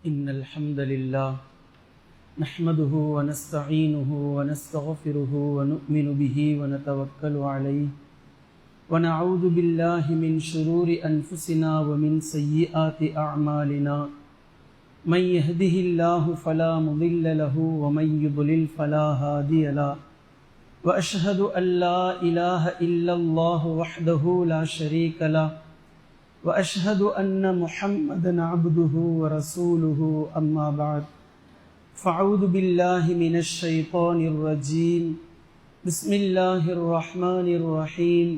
إن الحمد لله نحمده ونستعينه ونستغفره ونؤمن به ونتوكل عليه ونعوذ بالله من شرور أنفسنا ومن سيئات أعمالنا من يهده الله فلا مضل له ومن يضلل فلا هادي له وأشهد أن لا إله إلا الله وحده لا شريك له وأشهد أن محمدًا عبده ورسوله أما بعد فأعوذ بالله من الشيطان الرجيم بسم الله الرحمن الرحيم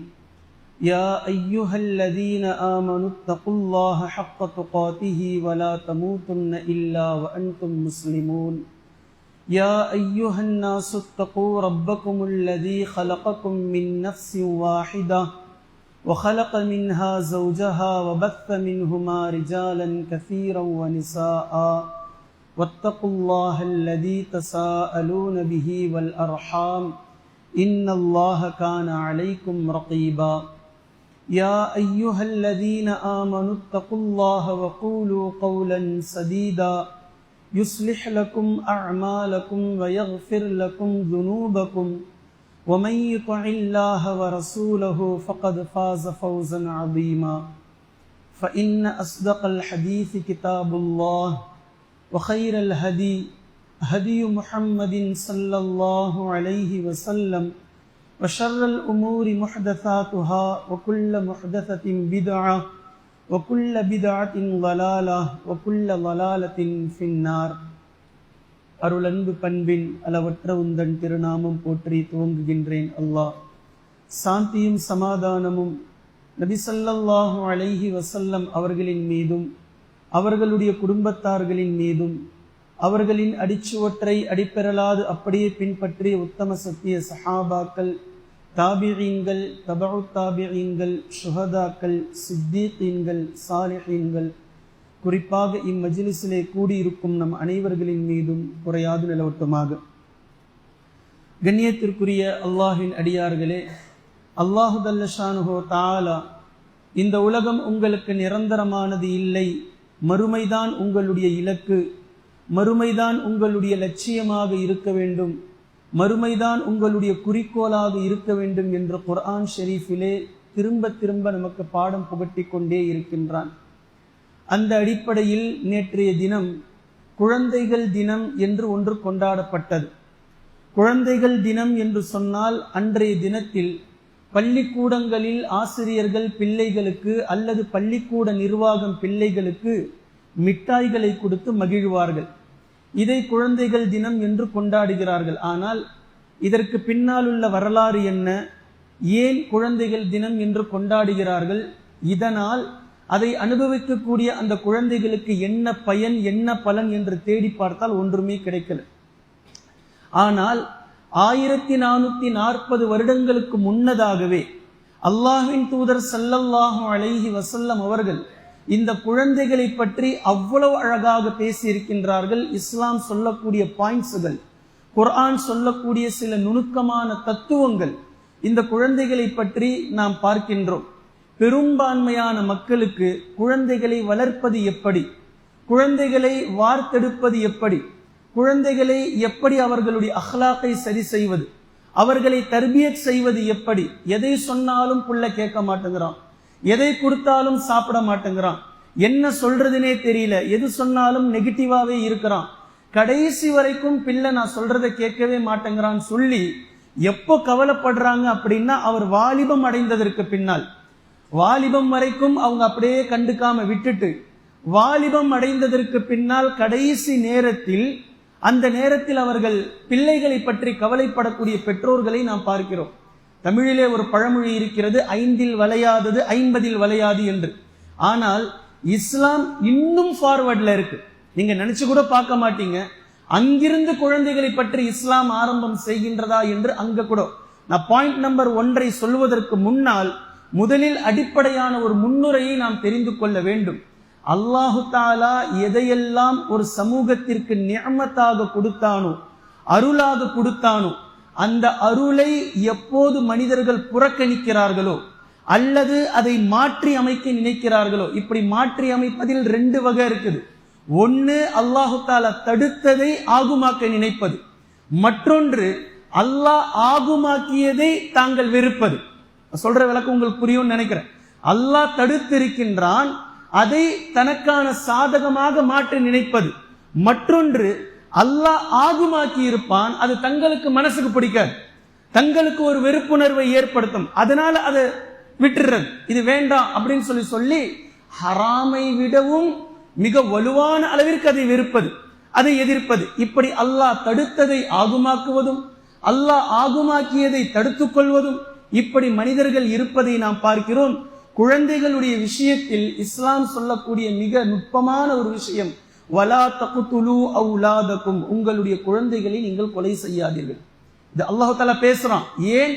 يا أيها الذين آمنوا اتقوا الله حق تقاته ولا تموتن إلا وأنتم مسلمون يا أيها الناس اتقوا ربكم الذي خلقكم من نفس واحدة وخلق منها زوجها وبث منهما رجالا كثيرا ونساء واتقوا الله الذي تساءلون به والأرحام إن الله كان عليكم رقيبا يا أيها الذين آمنوا اتقوا الله وقولوا قولا سديدا يصلح لكم أعمالكم ويغفر لكم ذنوبكم ومن يطع الله ورسوله فقد فاز فوزا عظيما فإن أصدق الحديث كتاب الله وخير الهدي هدي محمد صلى الله عليه وسلم وشر الأمور محدثاتها وكل محدثة بدعة وكل بدعة ضلالة وكل ضلالة في النار. அருளன்பு பண்பின் அளவற்ற உந்தன் திருநாமம் போற்றி துவங்குகின்றேன். அல்லாஹ் சாந்தியும் சமாதானமும் நபி ஸல்லல்லாஹு அலைஹி வஸல்லம் அவர்களின் மீதும் அவர்களுடைய குடும்பத்தார்களின் மீதும் அவர்களின் அடிச்சுவற்றை அடிப்பெறலாது அப்படியே பின்பற்றிய உத்தம சத்திய சஹாபாக்கள், தாபிஈன்கள், தபஉ தாபிஈன்கள், ஷுஹதாக்கள், சித்தீகீன்கள், சாலிஹீன்கள், குறிப்பாக இம்மஜ்லிஸிலே கூடியிருக்கும் நம் அனைவர்களின் மீதும் குறையாது நிலவட்டுமாக. கண்ணியத்திற்குரிய அல்லாஹின் அடியார்களே, அல்லாஹு ஜல்ல ஷானுஹு தஆலா இந்த உலகம் உங்களுக்கு நிரந்தரமானது இல்லை, மறுமைதான் உங்களுடைய இலக்கு, மறுமைதான் உங்களுடைய லட்சியமாக இருக்க வேண்டும், மறுமைதான் உங்களுடைய குறிக்கோளாக இருக்க வேண்டும் என்று குர்ஆன் ஷெரீஃபிலே திரும்ப திரும்ப நமக்கு பாடம் புகட்டி கொண்டே இருக்கின்றான். அந்த அடிப்படையில் நேற்றைய தினம் குழந்தைகள் தினம் என்று ஒன்று கொண்டாடப்பட்டது. குழந்தைகள் தினம் என்று சொன்னால் அன்றைய தினத்தில் பள்ளிக்கூடங்களில் ஆசிரியர்கள் பிள்ளைகளுக்கு அல்லது பள்ளிக்கூட நிர்வாகம் பிள்ளைகளுக்கு மிட்டாய்களை கொடுத்து மகிழ்வார்கள். இதை குழந்தைகள் தினம் என்று கொண்டாடுகிறார்கள். ஆனால் இதற்கு பின்னால் உள்ள வரலாறு என்ன? ஏன் குழந்தைகள் தினம் என்று கொண்டாடுகிறார்கள்? இதனால் அதை அனுபவிக்கக்கூடிய அந்த குழந்தைகளுக்கு என்ன பயன், என்ன பலன் என்று தேடி பார்த்தால் ஒன்றுமே கிடைக்கல. ஆனால் 1440 வருடங்களுக்கு முன்னதாகவே அல்லாஹ்வின் தூதர் ஸல்லல்லாஹு அலைஹி வஸல்லம் அவர்கள் இந்த குழந்தைகளை பற்றி அவ்வளவு அழகாக பேசியிருக்கின்றார்கள். இஸ்லாம் சொல்லக்கூடிய பாயிண்ட்ஸுகள், குர்ஆன் சொல்லக்கூடிய சில நுணுக்கமான தத்துவங்கள் இந்த குழந்தைகளை பற்றி நாம் பார்க்கின்றோம். பெரும்பான்மையான மக்களுக்கு குழந்தைகளை வளர்ப்பது எப்படி, குழந்தைகளை வார்த்தெடுப்பது எப்படி, குழந்தைகளை எப்படி அவர்களுடைய அஹ்லாக்கை சரி செய்வது, அவர்களை தர்பியத் செய்வது எப்படி, எதை சொன்னாலும் புள்ள கேட்க மாட்டேங்கிறான், எதை கொடுத்தாலும் சாப்பிட மாட்டேங்கிறான், என்ன சொல்றதுனே தெரியல, எது சொன்னாலும் நெகட்டிவாவே இருக்கிறான், கடைசி வரைக்கும் பிள்ளை நான் சொல்றதை கேட்கவே மாட்டேங்கிறான்னு சொல்லி எப்போ கவலைப்படுறாங்க அப்படின்னா அவர் வாலிபம் அடைந்ததற்கு பின்னால். வாலிபம் வரைக்கும் அவங்க அப்படியே கண்டுக்காம விட்டுட்டு வாலிபம் அடைந்ததற்கு பின்னால் கடைசி நேரத்தில், அந்த நேரத்தில் அவர்கள் பிள்ளைகளை பற்றி கவலைப்படக்கூடிய பெற்றோர்களை நாம் பார்க்கிறோம். தமிழிலே ஒரு பழமொழி இருக்கிறது, 5இல் வளையாதது 50இல் வளையாது என்று. ஆனால் இஸ்லாம் இன்னும் ஃபார்வர்ட்ல இருக்கு. நீங்க நினைச்சு கூட பார்க்க மாட்டீங்க, அங்கிருந்து குழந்தைகளை பற்றி இஸ்லாம் ஆரம்பம் செய்கின்றதா என்று. அங்க கூட நான் பாயிண்ட் நம்பர் 1 சொல்வதற்கு முன்னால் முதலில் அடிப்படையான ஒரு முன்னுரையை நாம் தெரிந்து கொள்ள வேண்டும். அல்லாஹு தஆலா எதையெல்லாம் ஒரு சமூகத்திற்கு நிஅமத்தாக கொடுத்தானோ, அருளாக கொடுத்தானோ, அந்த அருளை எப்போது மனிதர்கள் புறக்கணிக்கிறார்களோ அல்லது அதை மாற்றி அமைக்க நினைக்கிறார்களோ, இப்படி மாற்றி அமைப்பதில் 2 வகை இருக்குது. ஒன்னு அல்லாஹு தாலா தடுத்ததை ஆகுமாக்க நினைப்பது, மற்றொன்று அல்லாஹ் ஆகுமாக்கியதை தாங்கள் வெறுப்பது. சொல்ற விளக்கம் உங்களுக்கு புரியும் நினைக்கிறேன். அல்லாஹ் தடுத்திருக்கின்றான், அதை தனக்கான சாதகமாக மாற்ற நினைப்பது. மற்றொன்று அல்லாஹ் ஆகுமாக்கி இருப்பான், அது தங்களுக்கு மனசுக்கு பிடிக்காது, தங்களுக்கு ஒரு வெறுப்புணர்வை ஏற்படுத்தும், அதனால அதை விட்டுறது, இது வேண்டாம் அப்படின்னு சொல்லி ஹராமை விடவும் மிக வலுவான அளவிற்கு அதை வெறுப்பது, அதை எதிர்ப்பது. இப்படி அல்லாஹ் தடுத்ததை ஆகுமாக்குவதும் அல்லாஹ் ஆகுமாக்கியதை தடுத்துக் கொள்வதும் இப்படி மனிதர்கள் இருப்பதை நாம் பார்க்கிறோம். குழந்தைகளுடைய விஷயத்தில் இஸ்லாம் சொல்லக்கூடிய மிக நுட்பமான ஒரு விஷயம், வலா தக்துலு அவுலாதக்கும், உங்களுடைய குழந்தைகளை நீங்கள் கொலை செய்யாதீர்கள். இது அல்லாஹ் தஆலா பேசுறான். ஏன்?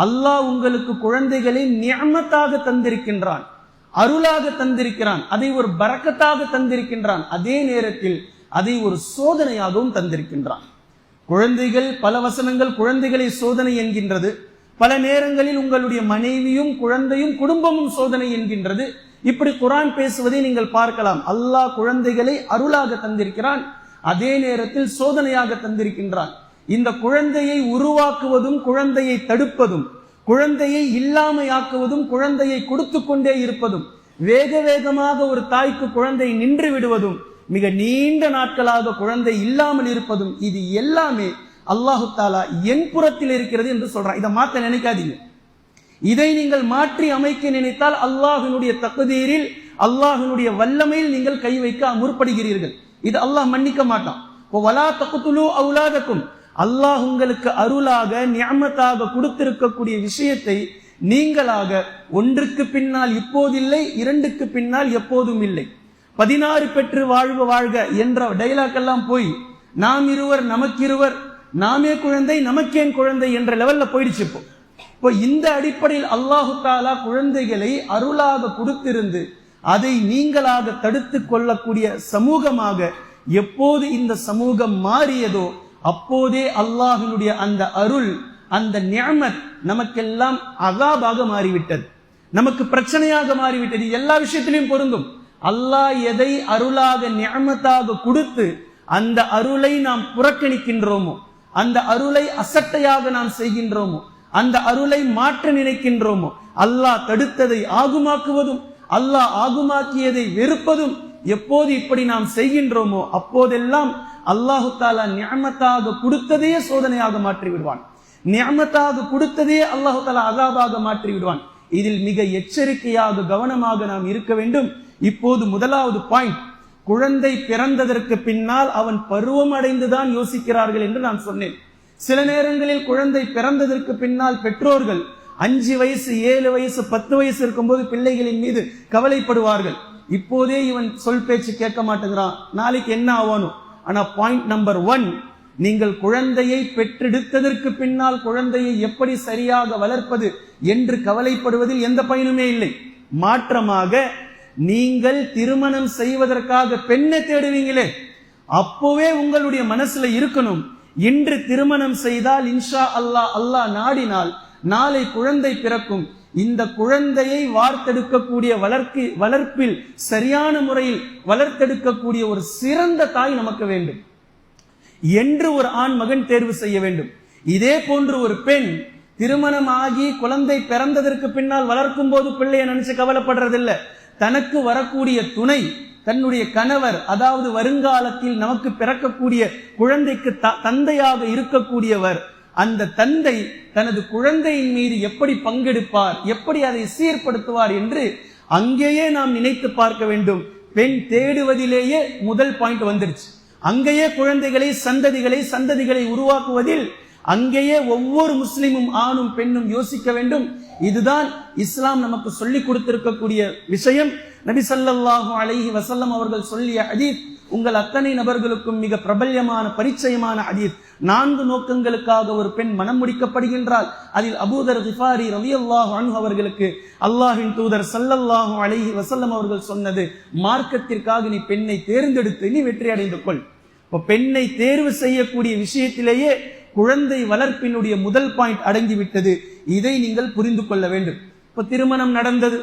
அல்லாஹ் உங்களுக்கு குழந்தைகளை நிஅமத்தாக தந்திருக்கின்றான், அருளாக தந்திருக்கிறான், அதை ஒரு பரக்கத்தாக தந்திருக்கின்றான், அதே நேரத்தில் அதை ஒரு சோதனையாகவும் தந்திருக்கின்றான். குழந்தைகள், பல வசனங்கள் குழந்தைகளை சோதனை என்கின்றது, பல நேரங்களில் உங்களுடைய மனைவியும் குழந்தையும் குடும்பமும் சோதனை என்கின்றது. இப்படி குர்ஆன் பேசுவதை நீங்கள் பார்க்கலாம். அல்லாஹ் குழந்தைகளை அருளாக தந்திருக்கிறான், அதே நேரத்தில் சோதனையாக தந்திருக்கின்றான். இந்த குழந்தையை உருவாக்குவதும் குழந்தையை தடுப்பதும், குழந்தையை இல்லாமையாக்குவதும் குழந்தையை கொடுத்து கொண்டே இருப்பதும், வேக வேகமாக ஒரு தாய்க்கு குழந்தை நின்று விடுவதும், மிக நீண்ட நாட்களாக குழந்தை இல்லாமல் இருப்பதும், இது எல்லாமே அல்லாஹு தாலா என் புறத்தில் இருக்கிறது என்று சொல்றான். இதை மாற்ற நினைக்காதீங்க. இதை நீங்கள் மாற்றி அமைக்க நினைத்தால் அல்லாஹ்வினுடைய தக்தீரில், அல்லாஹ்வினுடைய வல்லமையில் நீங்கள் கை வைக்க முற்படுகிறீர்கள். இது அல்லாஹ் மன்னிக்க மாட்டான். வலா தக்துலு அவுலாதக்கும், அல்லாஹ் உங்களுக்கு அருளாக நிஅமத்தாக கொடுத்திருக்கக்கூடிய விஷயத்தை நீங்களாக ஒன்றுக்கு பின்னால் இப்போதில்லை, இரண்டுக்கு பின்னால் எப்போதும் இல்லை, 16 பெற்று வாழ்வு வாழ்க என்ற டைலாக் எல்லாம் போய் நாம் இருவர் நமக்கிருவர், நாமே குழந்தை நமக்கேன் குழந்தை என்ற லெவல்ல போயிடுச்சு. இப்போ இந்த அடிப்படையில் அல்லாஹு தாலா குழந்தைகளை அருளாக கொடுத்திருந்து அதை நீங்களாக தடுத்து கொள்ளக்கூடிய சமூகமாக எப்போது இந்த சமூகம் மாறியதோ அப்போதே அல்லாஹ்வினுடைய அந்த அருள், அந்த நிஅமத் நமக்கெல்லாம் அஸாபாக மாறிவிட்டது, நமக்கு பிரச்சனையாக மாறிவிட்டது. எல்லா விஷயத்திலையும் பொருந்தும். அல்லாஹ் எதை அருளாக நிஅமத்தாக கொடுத்து அந்த அருளை நாம் புறக்கணிக்கின்றோமோ, அந்த அருளை அசட்டையாக நாம் செய்கின்றோமோ, அந்த அருளை மாற்ற நினைக்கின்றோமோ, அல்லாஹ் தடுத்ததை ஆகுமாக்குவதும் அல்லாஹ் ஆகுமாக்கியதை வெறுப்பதும் எப்போது இப்படி நாம் செய்கின்றோமோ அப்போதெல்லாம் அல்லாஹு தாலா நிஅமத்தாக கொடுத்ததையே சோதனையாக மாற்றி விடுவான், நிஅமத்தாக கொடுத்ததையே அல்லாஹு தாலா அஸாபாக மாற்றி விடுவான். இதில் மிக எச்சரிக்கையாக கவனமாக நாம் இருக்க வேண்டும். இப்போது முதலாவது பாயிண்ட், குழந்தை பிறந்ததற்கு பின்னால் அவன் பருவம் அடைந்துதான் யோசிக்கிறார்கள் என்று நான் சொன்னேன். சில நேரங்களில் குழந்தை பிறந்ததற்கு பின்னால் பெற்றோர்கள் 5 வயசு 7 வயசு 10 வயசு இருக்கும்போது பிள்ளைகளின் மீது கவலைப்படுவார்கள். இப்போதே இவன் சொல் பேச்சு கேட்க மாட்டேங்கிறான், நாளைக்கு என்ன ஆவானோ. ஆனா பாயிண்ட் நம்பர் 1, நீங்கள் குழந்தையை பெற்றெடுத்ததற்கு பின்னால் குழந்தையை எப்படி சரியாக வளர்ப்பது என்று கவலைப்படுவதில் எந்த பயனுமே இல்லை. மாற்றமாக நீங்கள் திருமணம் செய்வதற்காக பெண்ணை தேடுவீங்களே, அப்போவே உங்களுடைய மனசுல இருக்கணும், இன்று திருமணம் செய்தால் இன்ஷா அல்லாஹ், அல்லாஹ் நாடினால் நாளை குழந்தை பிறக்கும், இந்த குழந்தையை வார்த்தெடுக்கக்கூடிய வளர்ப்பில் சரியான முறையில் வளர்த்தெடுக்கக்கூடிய ஒரு சிறந்த தாய் நமக்கு வேண்டும் என்று ஒரு ஆண் மகன் தேர்வு செய்ய வேண்டும். இதே போன்று ஒரு பெண் திருமணம் ஆகி குழந்தை பிறந்ததற்கு பின்னால் வளர்க்கும் போது பிள்ளையை நினைச்சு கவலைப்படுறதில்லை. தனக்கு வரக்கூடிய துணை, தன்னுடைய கணவர், அதாவது வருங்காலத்தில் நமக்கு பிறக்கக்கூடிய குழந்தைக்கு தந்தையாக இருக்கக்கூடியவர், அந்த தந்தை தனது குழந்தையின் மீது எப்படி பங்கெடுப்பார், எப்படி அதை சீர்படுத்துவார் என்று அங்கேயே நாம் நினைத்து பார்க்க வேண்டும். பெண் தேடுவதிலேயே முதல் பாயிண்ட் வந்துருச்சு. அங்கேயே குழந்தைகளை சந்ததிகளை உருவாக்குவதில் அங்கேயே ஒவ்வொரு முஸ்லிமும் ஆணும் பெண்ணும் யோசிக்க வேண்டும். இதுதான் இஸ்லாம் நமக்கு சொல்லிக் கொடுத்திருக்கக்கூடிய விஷயம். நபி ஸல்லல்லாஹு அலைஹி வஸல்லம் அவர்கள் சொல்லிய ஹதீஸ் உங்கள் அத்தனை நபர்களுக்கும் மிக பிரபல்யமான பரிச்சயமான ஹதீஸ். 4 நோக்கங்களுக்காக ஒரு பெண் மனம் முடிக்கப்படுகின்றாள். அதில் அபூதர் கிஃபாரி ரலியல்லாஹு அன்ஹு அவர்களுக்கு அல்லாஹ்வின் தூதர் ஸல்லல்லாஹு அலைஹி வஸல்லம் அவர்கள் சொன்னது, மார்க்கத்திற்காக நீ பெண்ணை தேர்ந்தெடுத்து நீ வெற்றி அடைந்து கொள். இப்போ பெண்ணை தேர்வு செய்யக்கூடிய விஷயத்திலேயே குழந்தை வளர்ப்பினுடைய முதல் பாயிண்ட் அடங்கிவிட்டது. இதை நீங்கள் புரிந்து கொள்ள வேண்டும். இப்போ திருமணம் நடந்தது.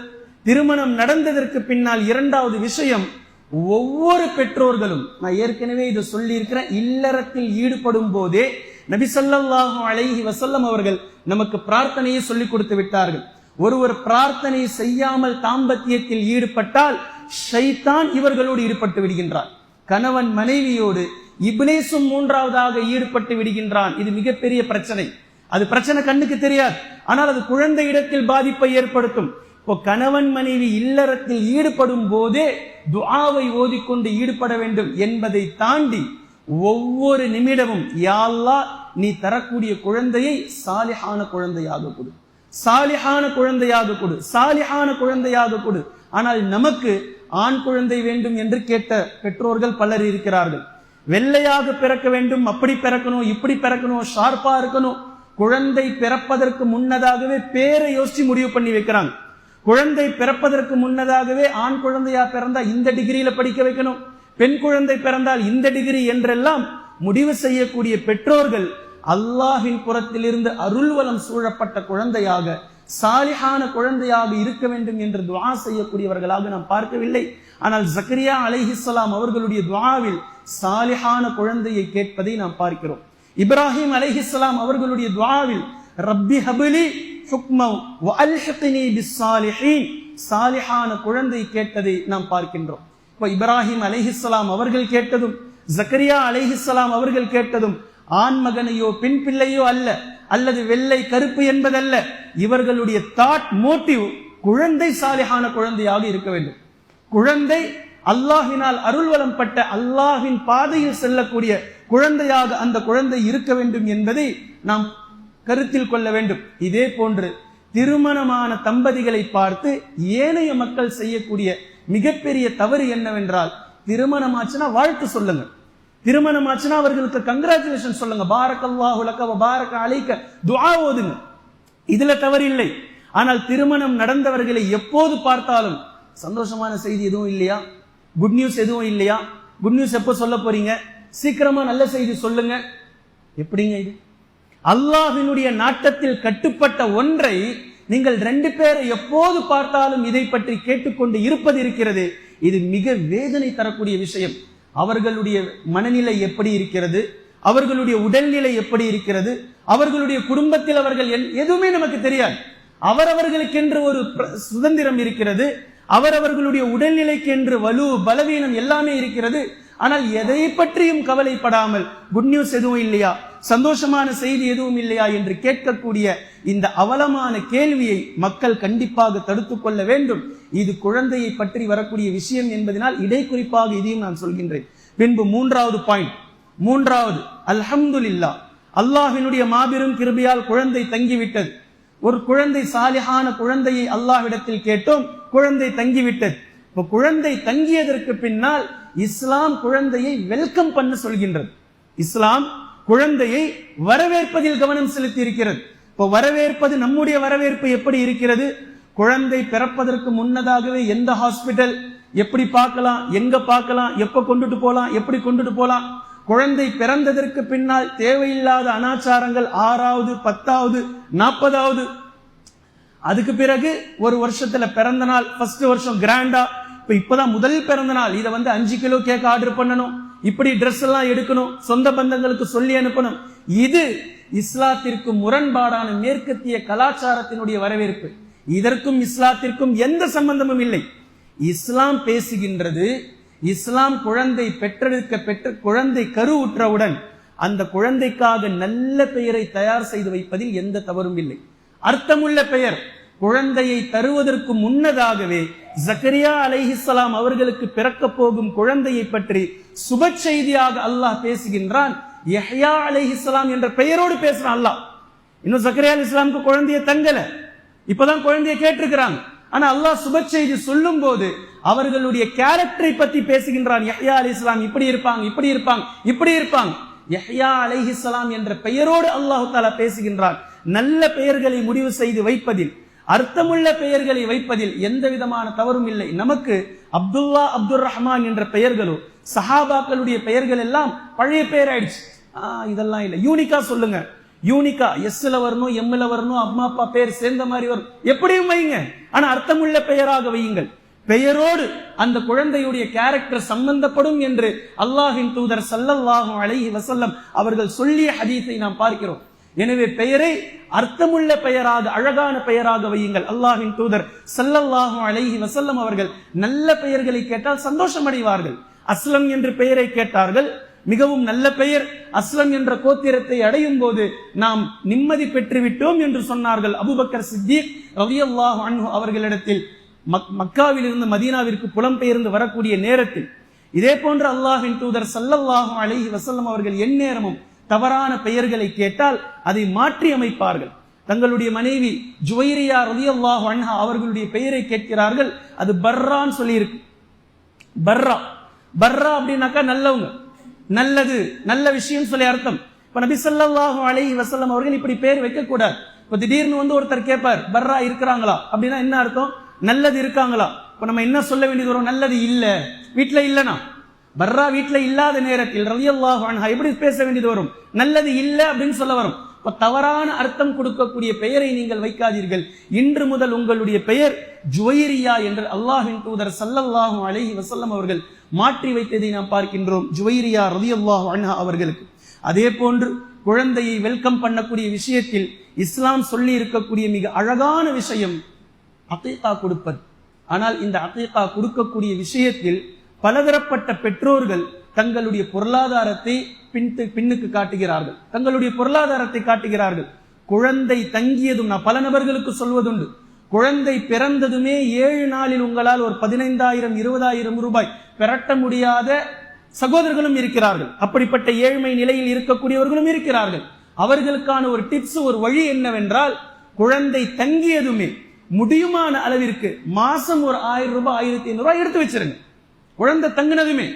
திருமணம் நடந்ததற்கு பின்னால் இரண்டாவது விஷயம், ஒவ்வொரு பெற்றோர்களும், நான் ஏற்கனவே இதை சொல்லி இருக்கிறேன், இல்லறத்தில் ஈடுபடும் போதே நபி ஸல்லல்லாஹு அலைஹி வஸல்லம் அவர்கள் நமக்கு பிரார்த்தனையை சொல்லிக் கொடுத்து விட்டார்கள். ஒருவர் பிரார்த்தனை செய்யாமல் தாம்பத்தியத்தில் ஈடுபட்டால் ஷைத்தான் இவர்களோடு ஈடுபட்டு விடுகின்றார். கணவன் மனைவியோடு இப்லீஸும் மூன்றாவதாக ஈடுபட்டு விடுகின்றான். இது மிகப்பெரிய பிரச்சனை. அது பிரச்சனை கண்ணுக்கு தெரியாது, ஆனால் அது குழந்தை இடத்தில் பாதிப்பை ஏற்படுத்தும். இப்போ கணவன் மனைவி இல்லறத்தில் ஈடுபடும் போதே துஆவை ஓதிக்கொண்டு ஈடுபட வேண்டும் என்பதை தாண்டி ஒவ்வொரு நிமிடமும் யா அல்லாஹ் நீ தரக்கூடிய குழந்தையை சாலிஹான குழந்தையாக கொடு, சாலிஹான குழந்தையாக கொடு, சாலிஹான குழந்தையாக கொடு. ஆனால் நமக்கு ஆண் குழந்தை வேண்டும் என்று கேட்ட பெற்றோர்கள் பலர் இருக்கிறார்கள். வெள்ளையாக பிறக்க வேண்டும், அப்படி பிறக்கணும், இப்படி பிறக்கணும், ஷார்ப்பா இருக்கணும். குழந்தை பிறப்பதற்கு முன்னதாகவே பேரை யோசிச்சு முடிவு பண்ணி வைக்கிறாங்க. குழந்தை பிறப்பதற்கு முன்னதாகவே ஆண் குழந்தையா பிறந்தா இந்த டிகிரியில படிக்க வைக்கணும், பெண் குழந்தை பிறந்தால் இந்த டிகிரி என்றெல்லாம் முடிவு செய்யக்கூடிய பெற்றோர்கள் அல்லாஹ்வின் புறத்திலிருந்து அருள்வலம் சூழப்பட்ட குழந்தையாக, சாலிஹான குழந்தையாக இருக்க வேண்டும் என்று துஆ செய்யக்கூடியவர்களாக நாம் பார்க்கவில்லை. ஆனால் ஜக்கரியா அலைஹிஸ்ஸலாம் அவர்களுடைய துஆவில் சாலிஹான குழந்தையை கேட்பதை நாம் பார்க்கிறோம். இப்ராஹிம் அலைஹிஸ்ஸலாம் அவர்களுடைய துஆவில் ரப்பி ஹப்லி ஹுக்மன் வ அல்ஹிக்னி பிஸ்ஸாலிஹீன், சாலிஹான குழந்தை கேட்டதை நாம் பார்க்கின்றோம். இப்போ இப்ராஹிம் அலைஹிஸ்ஸலாம் அவர்கள் கேட்டதும், ஜக்கரியா அலைஹிஸ்ஸலாம் அவர்கள் கேட்டதும் ஆண் மகனையோ பெண் பிள்ளையோ அல்ல, அல்லது வெள்ளை கருப்பு என்பதல்ல. இவர்களுடைய தாட் மோட்டிவ் குழந்தை சாலிஹான குழந்தையாக இருக்க வேண்டும். குழந்தை அல்லாஹ்வினால் அருள்வலம் பட்ட அல்லாஹ்வின் பாதையில் செல்லக்கூடிய குழந்தையாக அந்த குழந்தை இருக்க வேண்டும் என்பதை நாம் கருத்தில் கொள்ள வேண்டும். இதே போன்று திருமணமான தம்பதிகளை பார்த்து ஏனைய மக்கள் செய்யக்கூடிய மிகப்பெரிய தவறு என்னவென்றால், திருமணமாச்சுன்னா வாழ்த்து சொல்லுங்க, திருமணமாச்சுன்னா அவர்களுக்கு கங்க்ராச்சுலேஷன் சொல்லுங்க, பாரக்கல்லாஹு லக வ பாரக அலைக, துஆ ஓதுங்க. இதுல தவறு இல்லை. ஆனால் திருமணம் நடந்தவர்களை எப்போது பார்த்தாலும் சந்தோஷமான செய்தி எதுவும் இல்லையா, குட் நியூஸ் எதுவும் இல்லையா, குட் நியூஸ் எப்போ சொல்ல போறீங்க, சீக்கிரமா நல்ல செய்தி சொல்லுங்க. எப்படிங்க இது? அல்லாஹ்வினுடைய நாட்டத்தில் கட்டுப்பட்ட ஒன்றை நீங்கள் ரெண்டு பேரை எப்போது பார்த்தாலும் இதை பற்றி கேட்டுக்கொண்டு இருப்பது இருக்கிறது, இது மிக வேதனை தரக்கூடிய விஷயம். அவர்களுடைய மனநிலை எப்படி இருக்கிறது, அவர்களுடைய உடல்நிலை எப்படி இருக்கிறது, அவர்களுடைய குடும்பத்தில் அவர்கள் எதுவுமே நமக்கு தெரியாது. அவரவர்களுக்கென்று ஒரு சுதந்திரம் இருக்கிறது, அவரவர்களுடைய உடல்நிலைக்கு என்று வலு பலவீனம் எல்லாமே இருக்கிறது. ஆனால் எதை பற்றியும் கவலைப்படாமல் குட் நியூஸ் எதுவும் இல்லையா, சந்தோஷமான செய்தி எதுவும் இல்லையா என்று கேட்கக்கூடிய இந்த அவலமான கேள்வியை மக்கள் கண்டிப்பாக தடுத்துக் கொள்ள வேண்டும். இது குழந்தையை பற்றி வரக்கூடிய விஷயம் என்பதனால் இடைக்குறிப்பாக இதையும் நான் சொல்கின்றேன். பின்பு மூன்றாவது பாயிண்ட், மூன்றாவது அல்ஹம்துலில்லாஹ், அல்லாஹ்வினுடைய மாபெரும் கிருபையால் குழந்தை தங்கிவிட்டது. ஒரு குழந்தை சாலிஹான குழந்தையை அல்லாஹ்விடத்தில் கேட்டோம், குழந்தை தங்கிவிட்டது. இப்போ குழந்தை தங்கியதற்கு பின்னால் இஸ்லாம் குழந்தையை வெல்கம் பண்ண சொல்கின்றது. இஸ்லாம் குழந்தையை வரவேற்பதில் கவனம் செலுத்தி இருக்கிறது. இப்போ வரவேற்பது, நம்முடைய வரவேற்பு எப்படி இருக்கிறது? குழந்தை பிறப்பதற்கு முன்னதாகவே எந்த ஹாஸ்பிட்டல், எப்படி பார்க்கலாம், எங்க பார்க்கலாம், எப்ப கொண்டுட்டு போலாம், எப்படி கொண்டுட்டு போலாம். குழந்தை பிறந்ததற்கு பின்னால் தேவையில்லாத அனாச்சாரங்கள் 6வது 10வது 40வது, அதுக்கு பிறகு ஒரு வருஷத்துல பிறந்த நாள், ஃபர்ஸ்ட் வருஷம் கிராண்டா, இப்பதான் முதல் பிறந்த நாள், இதை 5 கிலோ கேக் ஆர்டர் பண்ணணும், இப்படி ட்ரெஸ் எல்லாம் எடுக்கணும், சொந்த பந்தங்களுக்கு சொல்லி அனுப்பணும். இது இஸ்லாத்திற்கு முரண்பாடான மேற்கத்திய கலாச்சாரத்தினுடைய வரவேற்பு. இதற்கும் இஸ்லாத்திற்கும் எந்த சம்பந்தமும் இல்லை. இஸ்லாம் பேசுகின்றது, இஸ்லாம் குழந்தை பெற்ற குழந்தை கருவுற்றவுடன் அந்த குழந்தைக்காக நல்ல பெயரை தயார் செய்து வைப்பதில் எந்த தவறும் இல்லை. அர்த்தமுள்ள பெயர் குழந்தையை தருவதற்கு முன்னதாகவே ஜக்கரியா அலைஹிஸ்ஸலாம் அவர்களுக்கு பிறக்க போகும் குழந்தையை பற்றி சுப செய்தியாக அல்லாஹ் பேசுகின்றான். யஹ்யா அலைஹிஸ்ஸலாம் என்ற பெயரோடு பேசுறான் அல்லாஹ். இன்னும் ஜக்கரியா அலைஹிஸ்ஸலாமுக்கு குழந்தையை தங்கல, இப்பதான் குழந்தையை கேட்டிருக்கிறாங்க. ஆனா அல்லாஹ் சுப செய்தி சொல்லும் போது அவர்களுடைய கேரக்டரை பத்தி பேசுகின்றான். யஹ்யா அலைஹிஸ்ஸலாம் இப்படி இருப்பாங்க, இப்படி இருப்பாங்க, இப்படி இருப்பாங்க. யஹ்யா அலைஹிஸ்ஸலாம் என்ற பெயரோடு அல்லாஹ் தஆலா பேசுகின்றான். நல்ல பெயர்களை முடிவு செய்து வைப்பதில், அர்த்தமுள்ள பெயர்களை வைப்பதில் எந்த விதமான தவறும் இல்லை. நமக்கு அப்துல்லா, அப்துல் ரஹ்மான் என்ற பெயர்களோ சஹாபாக்களுடைய பெயர்கள் எல்லாம் பழைய பெயர் ஆயிடுச்சு. இதெல்லாம் இல்லை, யூனிக்கா சொல்லுங்க, யூனிக்கா எஸ்ல வரணும், எம்ல வரணும், அம்மா அப்பா பேர் சேர்ந்த மாதிரி வரும், எப்படியும் வைங்க, ஆனா அர்த்தமுள்ள பெயராக வையுங்கள். பெயரோடு அந்த குழந்தையுடைய கேரக்டர் சம்பந்தப்படும் என்று அல்லாஹ்வின் தூதர் ஸல்லல்லாஹு அலைஹி வஸல்லம் அவர்கள் சொல்லிய ஹதீஸை நாம் பார்க்கிறோம். எனவே பெயரை அர்த்தமுள்ள பெயராக, அழகான பெயராக வையுங்கள். அல்லாஹ்வின் தூதர் ஸல்லல்லாஹு அலைஹி வஸல்லம் அவர்கள் நல்ல பெயர்களை கேட்டால் சந்தோஷம் அடைவார்கள். அஸ்லம் என்ற பெயரை கேட்டார்கள், மிகவும் நல்ல பெயர். அஸ்லம் என்ற கோத்திரத்தை அடையும் போது நாம் நிம்மதி பெற்றுவிட்டோம் என்று சொன்னார்கள். அபூபக்கர் சித்தீக் ரலியல்லாஹு அன்ஹு அவர்களிடத்தில் மக்காவிலிருந்து மதீனாவிற்கு புலம்பெயர்ந்து வரக்கூடிய நேரத்தில் இதே போன்ற அல்லாஹ்வின் தூதர் ஸல்லல்லாஹு அலைஹி வஸல்லம் அவர்கள் எந்நேரமும் தவறான பெயர்களை கேட்டால் அதை மாற்றி அமைப்பார்கள். தங்களுடைய மனைவி ஜுவைரியா ரலியல்லாஹு அன்ஹா அவர்களுடைய பெயரை கேட்கிறார்கள். அது பர்ரான்னு சொல்லி இருக்கு. பர்ரா பர்ரா அப்படின்னாக்கா நல்லவங்க, நல்லது, நல்ல விஷயம் சொல்லி அர்த்தம். இப்ப நபி ஸல்லல்லாஹு அலைஹி வஸல்லம் அவர்கள் இப்படி பேர் வைக்க கூடாது. இப்ப திடீர்னு ஒருத்தர் கேட்பார், பர்ரா இருக்கிறாங்களா அப்படின்னா என்ன அர்த்தம்? நல்லது இருக்காங்களா. இப்ப நம்ம என்ன சொல்ல வேண்டியது வரும்? நல்லது இல்ல, வீட்டுல இல்லனா. பர்ரா வீட்டுல இல்லாத நேரத்தில் ரலியல்லாஹு அன்ஹா எப்படி பேச வேண்டியது வரும்? நல்லது இல்ல அப்படின்னு சொல்ல வரும். இப்ப தவறான அர்த்தம் கொடுக்கக்கூடிய பெயரை நீங்கள் வைக்காதீர்கள். இன்று முதல் உங்களுடைய பெயர் ஜுவைரியா என்று அல்லாஹ்வின் தூதர் ஸல்லல்லாஹு அலைஹி வஸல்லம் அவர்கள் மாற்றி வைத்ததை நாம் பார்க்கின்றோம். ஜுவைரியா ரலியல்லாஹு அன்ஹா அவர்களுக்கு. அதே போன்று குழந்தையை வெல்கம் பண்ணக்கூடிய விஷயத்தில் இஸ்லாம் சொல்லி இருக்கக்கூடிய மிக அழகான விஷயம் அகீகா கொடுப்பது. ஆனால் இந்த அகீகா கொடுக்கக்கூடிய விஷயத்தில் பலதரப்பட்ட பெற்றோர்கள் தங்களுடைய பொருளாதாரத்தை பின்னுக்கு காட்டுகிறார்கள், தங்களுடைய பொருளாதாரத்தை காட்டுகிறார்கள். குழந்தை தங்கியதும், நான் பல நபர்களுக்கு சொல்வதுண்டு, குழந்தை பிறந்ததுமே 7 நாளில் உங்களால் ஒரு 15,000 20,000 ரூபாய் பெறட்ட முடியாத சகோதரர்களும் இருக்கிறார்கள். அப்படிப்பட்ட ஏழ்மை நிலையில் இருக்கக்கூடியவர்களும் இருக்கிறார்கள். அவர்களுக்கான ஒரு டிப்ஸ், ஒரு வழி என்னவென்றால், குழந்தை தங்கியதுமே முடியுமான அளவிற்கு மாசம் ஒரு 1000 ரூபாய் 1500 ரூபாய் எடுத்து வச்சிருங்க. குழந்தை தங்கினதுமே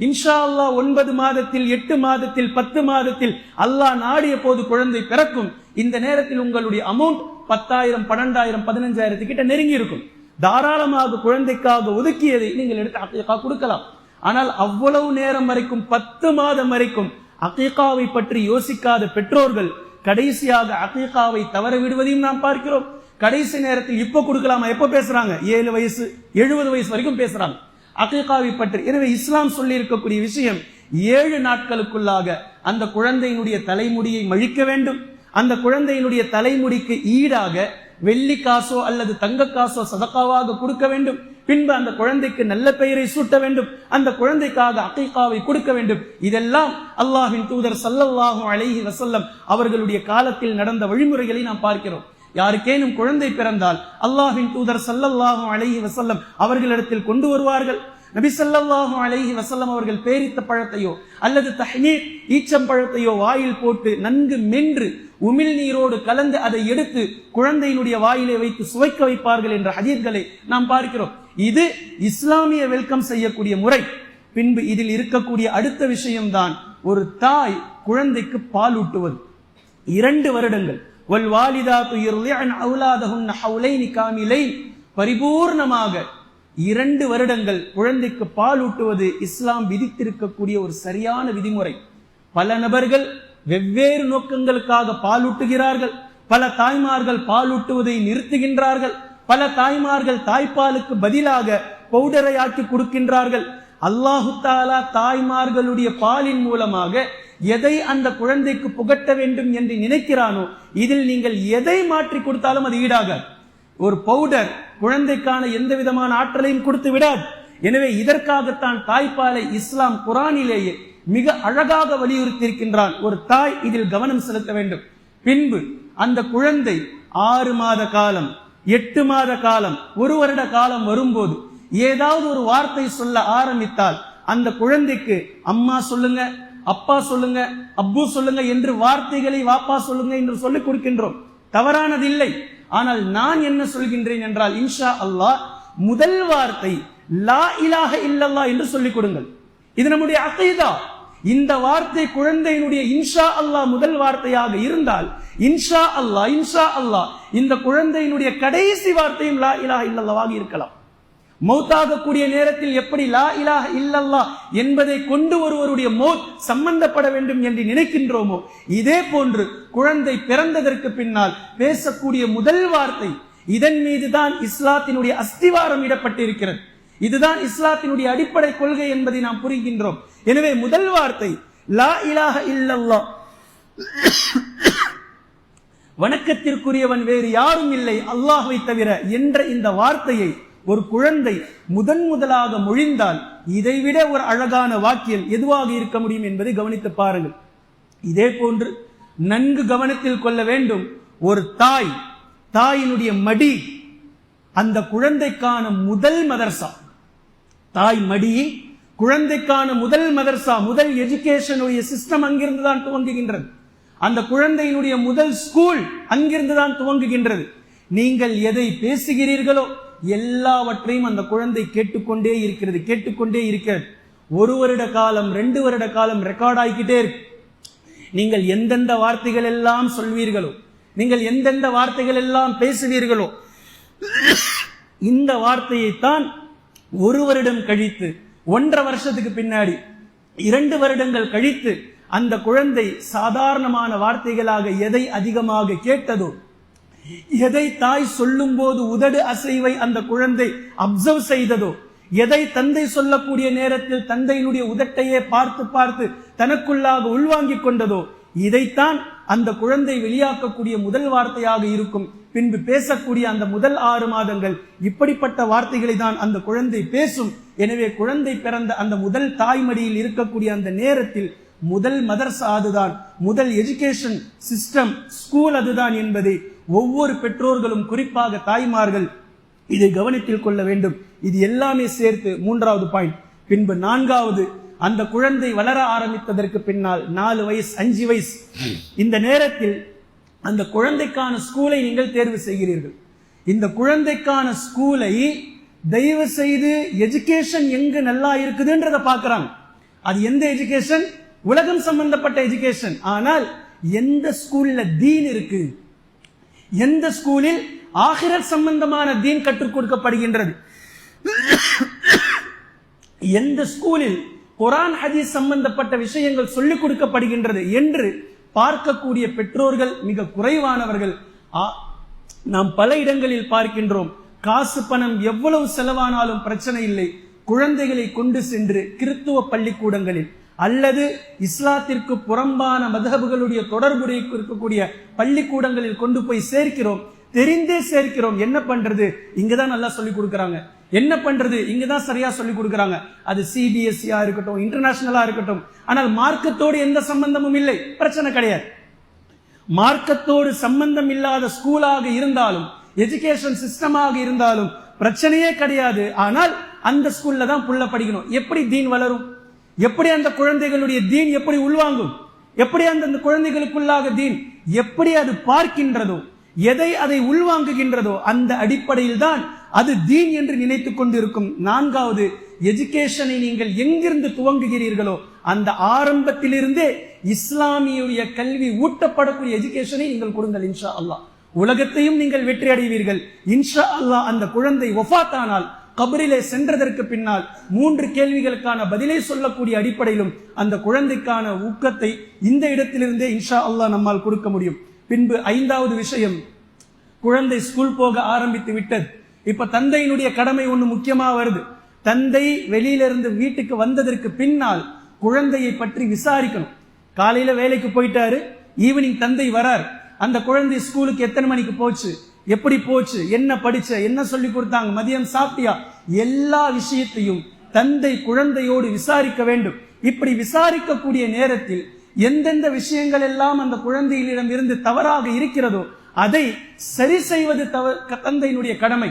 இன்ஷா அல்லாஹ் 9 மாதத்தில் 8 மாதத்தில் 10 மாதத்தில் அல்லாஹ் நாடிய போது குழந்தை பிறக்கும். இந்த நேரத்தில் உங்களுடைய அமௌண்ட் 10,000 12,000 15,000 கிட்ட நெருங்கி இருக்கும். தாராளமாக குழந்தைக்காக ஒதுக்கியதை நீங்கள் எடுத்து அகீகா கொடுக்கலாம். ஆனால் அவ்வளவு நேரம் வரைக்கும் 10 மாதம் வரைக்கும் அகீகாவை பற்றி யோசிக்காத பெற்றோர்கள் கடைசியாக அகீகாவை தவற விடுவதையும் நாம் பார்க்கிறோம். கடைசி நேரத்தில் இப்ப கொடுக்கலாமா, எப்ப பேசுறாங்க? 7 வயசு 70 வயசு வரைக்கும் பேசுறாங்க அகீகாவை பற்றி. எனவே இஸ்லாம் சொல்லி இருக்கக்கூடிய விஷயம், 7 நாட்களுக்குள்ளாக அந்த குழந்தையினுடைய தலைமுடியை மழிக்க வேண்டும். அந்த குழந்தையினுடைய தலைமுடிக்கு ஈடாக வெள்ளி காசோ அல்லது தங்க காசோ சதகாவாக கொடுக்க வேண்டும். பின்பு அந்த குழந்தைக்கு நல்ல பெயரை சூட்ட வேண்டும். அந்த குழந்தைக்காக அகீகாவை கொடுக்க வேண்டும். இதெல்லாம் அல்லாஹ்வின் தூதர் ஸல்லல்லாஹு அலைஹி வஸல்லம் அவர்களுடைய காலத்தில் நடந்த வழிமுறைகளை நாம் பார்க்கிறோம். யாருக்கேனும் குழந்தை பிறந்தால் அல்லாஹ்வின் தூதர் ஸல்லல்லாஹு அலைஹி வஸல்லம் அவர்களிடத்தில் கொண்டு வருவார்கள். நபி ஸல்லல்லாஹு அலைஹி வஸல்லம் அவர்கள் பேரித்த பழத்தையோ அல்லது தஹ்னீர் ஈச்சம் பழத்தையோ வாயில் போட்டு நன்கு மென்று உமிழ் நீரோடு கலந்து அதை எடுத்து குழந்தையினுடைய வாயிலே வைத்து சுவைக்க வைப்பார்கள் என்ற ஹதீஸ்களை நாம் பார்க்கிறோம். இது இஸ்லாமிய வெல்கம் செய்யக்கூடிய முறை. பின்பு இதில் இருக்கக்கூடிய அடுத்த விஷயம்தான், ஒரு தாய் குழந்தைக்கு பால் ஊட்டுவது. 2 வருடங்கள் பரிபூர்ணமாக 2 வருடங்கள் குழந்தைக்கு பால் ஊட்டுவது இஸ்லாம் விதித்திருக்கக்கூடிய ஒரு சரியான விதிமுறை. பல நபர்கள் வெவ்வேறு நோக்கங்களுக்காக பால் ஊட்டுகிறார்கள். பல தாய்மார்கள் பால் ஊட்டுவதை நிறுத்துகின்றார்கள். பல தாய்மார்கள் தாய்ப்பாலுக்கு பதிலாக பவுடரை ஆக்கி கொடுக்கின்றார்கள். அல்லாஹு தஆலா தாய்மார்களுடைய பாலின் மூலமாக எதை அந்த குழந்தைக்கு புகட்ட வேண்டும் என்று நினைக்கிறானோ, இதில் நீங்கள் எதை மாற்றி கொடுத்தாலும் அது ஈடாகாது. ஒரு பவுடர் குழந்தைக்கான எந்த விதமான ஆற்றலையும் கொடுத்து விடாது. எனவே இதற்காகத்தான் தாய்ப்பாலை இஸ்லாம் குர்ஆனிலேயே மிக அழகாக வலியுறுத்தி இருக்கின்றான். ஒரு தாய் இதில் கவனம் செலுத்த வேண்டும். பின்பு அந்த குழந்தை 6 மாத காலம் 8 மாத காலம் 1 வருட காலம் வரும்போது ஏதாவது ஒரு வார்த்தை சொல்ல ஆரம்பித்தால் அந்த குழந்தைக்கு அம்மா சொல்லுங்க, அப்பா சொல்லுங்க, அப்பு சொல்லுங்க என்று வார்த்தைகளை வாப்பா சொல்லுங்க என்று சொல்லிக் கொடுக்கின்றோம். தவறானதில்லை. ஆனால் நான் என்ன சொல்கின்றேன் என்றால், இன்ஷா அல்லாஹ் முதல் வார்த்தை லா இலாஹ இல்லல்லாஹ் என்று சொல்லிக் கொடுங்கள். இது நம்முடைய அகீதா. இந்த வார்த்தை குழந்தையினுடைய இன்ஷா அல்லாஹ் முதல் வார்த்தையாக இருந்தால் இன்ஷா அல்லாஹ் இந்த குழந்தையினுடைய கடைசி வார்த்தையும் லா இலாஹ இல்லல்லாஹ் இருக்கலாம். மௌத்தாகக்கூடிய நேரத்தில் எப்படி லா இலாஹ இல்லல்லாஹ் என்பதை கொண்டு ஒருவருடைய மௌத் சம்பந்தப்பட வேண்டும் என்று நினைக்கின்றோமோ, இதே போன்று குழந்தை பிறந்ததற்கு பின்னால் பேசக்கூடிய முதல் வார்த்தை, இதன் மீதுதான் இஸ்லாத்தினுடைய அஸ்திவாரம் இடப்பட்டிருக்கிறது. இதுதான் இஸ்லாத்தினுடைய அடிப்படை கொள்கை என்பதை நாம் புரிகின்றோம். எனவே முதல் வார்த்தை லா இலாஹ இல்லல்லாஹ், வணக்கத்திற்குரியவன் வேறு யாரும் இல்லை அல்லாஹ்வை தவிர என்ற இந்த வார்த்தையை ஒரு குழந்தை முதலாக மொழிந்தால் இதைவிட ஒரு அழகான வாக்கியம் எதுவாக இருக்க முடியும் என்பதை கவனித்து பாருங்கள். இதே போன்று நன்கு கவனத்தில் கொள்ள வேண்டும், ஒரு தாயினுடைய மடி அந்த குழந்தைக்கான முதல் மதர்சா. தாய் மடி குழந்தைக்கான முதல் மதர்சா, முதல் எஜுகேஷனுடைய சிஸ்டம் அங்கிருந்து தான் துவங்குகின்றது. அந்த குழந்தையினுடைய முதல் ஸ்கூல் அங்கிருந்து தான் துவங்குகின்றது. நீங்கள் எதை பேசுகிறீர்களோ எல்லாவற்றையும் அந்த குழந்தை கேட்டுக்கொண்டே இருக்கிறது. 1 வருட காலம் 2 வருட காலம் ரெக்கார்ட் ஆகிக்கிட்டே இருக்கு. நீங்கள் எந்தெந்த வார்த்தைகள் எல்லாம் சொல்வீர்களோ, நீங்கள் எந்தெந்த வார்த்தைகள் எல்லாம் பேசுவீர்களோ, இந்த வார்த்தையைத்தான் 1 வருடம் கழித்து, 1.5 வருஷத்துக்கு பின்னாடி, 2 வருடங்கள் கழித்து அந்த குழந்தை சாதாரணமான வார்த்தைகளாக எதை அதிகமாக கேட்டதோ, எதை தாய் சொல்லும் போது உதடு அசைவை அந்த குழந்தை அப்சர்வ் செய்ததோ, எதை தந்தை சொல்லக்கூடிய நேரத்தில் தந்தையினுடைய உதட்டையே பார்த்து தனக்குள்ளாக உள்வாங்கிக் கொண்டதோ, இதைத்தான் அந்த குழந்தை வெளியாக்கக்கூடிய முதல் வார்த்தையாக இருக்கும். பின்பு பேசக்கூடிய அந்த முதல் 6 மாதங்கள் இப்படிப்பட்ட வார்த்தைகளை தான் அந்த குழந்தை பேசும். எனவே குழந்தை பிறந்த அந்த முதல் தாய்மடியில் இருக்கக்கூடிய அந்த நேரத்தில் முதல் மதர்சா அதுதான், முதல் எஜுகேஷன் சிஸ்டம் ஸ்கூல் அதுதான் என்பதை ஒவ்வொரு பெற்றோர்களும், குறிப்பாக தாய்மார்கள் இதை கவனத்தில் கொள்ள வேண்டும். இது எல்லாமே சேர்த்து 3வது பாயிண்ட். பின்பு 4வது, அந்த குழந்தை வளர ஆரம்பித்ததற்கு பின்னால் 4 வயசு 5 வயசு இந்த நேரத்தில் அந்த குழந்தைக்கான ஸ்கூலை நீங்கள் தேர்வு செய்கிறீர்கள். இந்த குழந்தைக்கான ஸ்கூலை தயவு செய்து எஜுகேஷன் எங்க நல்லா இருக்குதுன்றத பார்க்கறாங்க. அது எந்த எஜுகேஷன்? உலகம் சம்பந்தப்பட்ட எஜுகேஷன். ஆனால் எந்த ஸ்கூல்ல தீன் இருக்கு, எந்த ஸ்கூலில் ஆகிரத் சம்பந்தமான தீன் கற்றுக் கொடுக்கப்படுகின்றது, எந்த ஸ்கூலில் குர்ஆன் ஹதீஸ் சம்பந்தப்பட்ட விஷயங்கள் சொல்லிக் கொடுக்கப்படுகின்றது என்று பார்க்கக்கூடிய பெற்றோர்கள் மிக குறைவானவர்கள். நாம் பல இடங்களில் பார்க்கின்றோம். காசு பணம் எவ்வளவு செலவானாலும் பிரச்சனை இல்லை, குழந்தைகளை கொண்டு சென்று கிறித்துவ பள்ளிக்கூடங்களில் அல்லது இஸ்லாத்திற்கு புறம்பான மதஹபுகளுடைய தொடர்புடைய இருக்கக்கூடிய பள்ளிக்கூடங்களில் கொண்டு போய் சேர்க்கிறோம். தெரிந்தே சேர்க்கிறோம். என்ன பண்றது, இங்கதான் நல்லா சொல்லிக் கொடுக்கறாங்க, என்ன பண்றது, இங்கதான் சரியா சொல்லிக் கொடுக்கறாங்க. அது சிபிஎஸ்இயா இருக்கட்டும், இன்டர்நேஷனலா இருக்கட்டும். ஆனால் மார்க்கத்தோடு எந்த சம்பந்தமும் இல்லை, பிரச்சனை கிடையாது. மார்க்கத்தோடு சம்பந்தம் இல்லாத ஸ்கூலாக இருந்தாலும், எஜுகேஷன் சிஸ்டமாக இருந்தாலும் பிரச்சனையே கிடையாது. ஆனால் அந்த ஸ்கூல்ல தான் புள்ள படிக்கணும். எப்படி தீன் வளரும்? எப்படி அந்த குழந்தைகளுடைய தீன் எப்படி உள்வாங்கும்? எப்படி அந்த குழந்தைகளுக்குள்ளாக தீன் எப்படி அது பார்க்கின்றதோ, எதை அதை உள்வாங்குகின்றதோ அந்த அடிப்படையில் தான் அது தீன் என்று நினைத்துக் கொண்டிருக்கும். 4வது, எஜுகேஷனை நீங்கள் எங்கிருந்து துவங்குகிறீர்களோ அந்த ஆரம்பத்திலிருந்தே இஸ்லாமியுடைய கல்வி ஊட்டப்படக்கூடிய எஜுகேஷனை நீங்கள் கொடுங்கள். இன்ஷா அல்லாஹ் உலகத்தையும் நீங்கள் வெற்றி அடைவீர்கள். இன்ஷா அல்லாஹ் அந்த குழந்தை வஃபாத்தானால், கபரிலே சென்றதற்கு பின்னால் 3 கேள்விகளுக்கான பதிலை சொல்லக்கூடிய அடிப்படையிலும் அந்த குழந்தைக்கான ஊக்கத்தை இந்த இடத்திலிருந்தே இன்ஷா அல்லாஹ் நம்மால் கொடுக்க முடியும். பின்பு 5வது விஷயம், குழந்தை ஸ்கூல் போக ஆரம்பித்து விட்டது. இப்ப தந்தையினுடைய கடமை ஒண்ணு முக்கியமா வருது. தந்தை வெளியிலிருந்து வீட்டுக்கு வந்ததற்கு பின்னால் குழந்தையை பற்றி விசாரிக்கணும். காலையில வேலைக்கு போயிட்டாரு, ஈவினிங் தந்தை வரார். அந்த குழந்தை ஸ்கூலுக்கு எத்தனை மணிக்கு போச்சு, எப்படி போச்சு, என்ன படிச்ச, என்ன சொல்லி கொடுத்தாங்க, மதியம் சாப்பிட்டியா, எல்லா விஷயத்தையும் தந்தை குழந்தையோடு விசாரிக்க வேண்டும். இப்படி விசாரிக்கக்கூடிய நேரத்தில் எந்தெந்த விஷயங்கள் எல்லாம் அந்த குழந்தையிடம் இருந்து தவறாக இருக்கிறதோ அதை சரி செய்வது தந்தையினுடைய கடமை.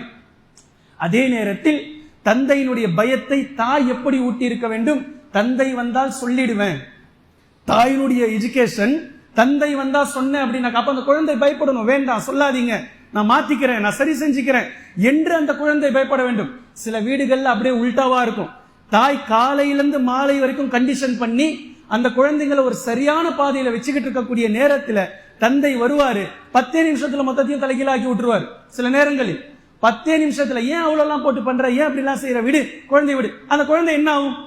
அதே நேரத்தில் தந்தையினுடைய பயத்தை தாய் எப்படி ஊட்டி இருக்க வேண்டும்? தந்தை வந்தால் சொல்லிடுவேன். தாயினுடைய எஜுகேஷன், தந்தை வந்தா சொன்னேன் அப்படின்னா அப்ப அந்த குழந்தை பயப்படணும். வேண்டாம், சொல்லாதீங்க, நான் மாத்திக்கிறேன், நான் சரி செஞ்சுக்கிறேன் என்று அந்த குழந்தை பயப்பட வேண்டும். சில வீடுகள்ல அப்படியே உல்டாவா இருக்கும். தாய் காலையிலிருந்து மாலை வரைக்கும் கண்டிஷன் பண்ணி அந்த குழந்தைங்களை ஒரு சரியான பாதையில வச்சுக்கிட்டு இருக்கக்கூடிய நேரத்துல தந்தை வருவாரு, 10 நிமிஷத்துல மொத்தத்தையும் தலைகீழாக்கி விட்டுருவாரு. சில நேரங்களில் 10 நிமிஷத்துல ஏன் அவ்வளவு எல்லாம் போட்டு பண்ற, ஏன் அப்படி எல்லாம் செய்யற, விடு குழந்தை விடு. அந்த குழந்தை என்ன ஆகும்?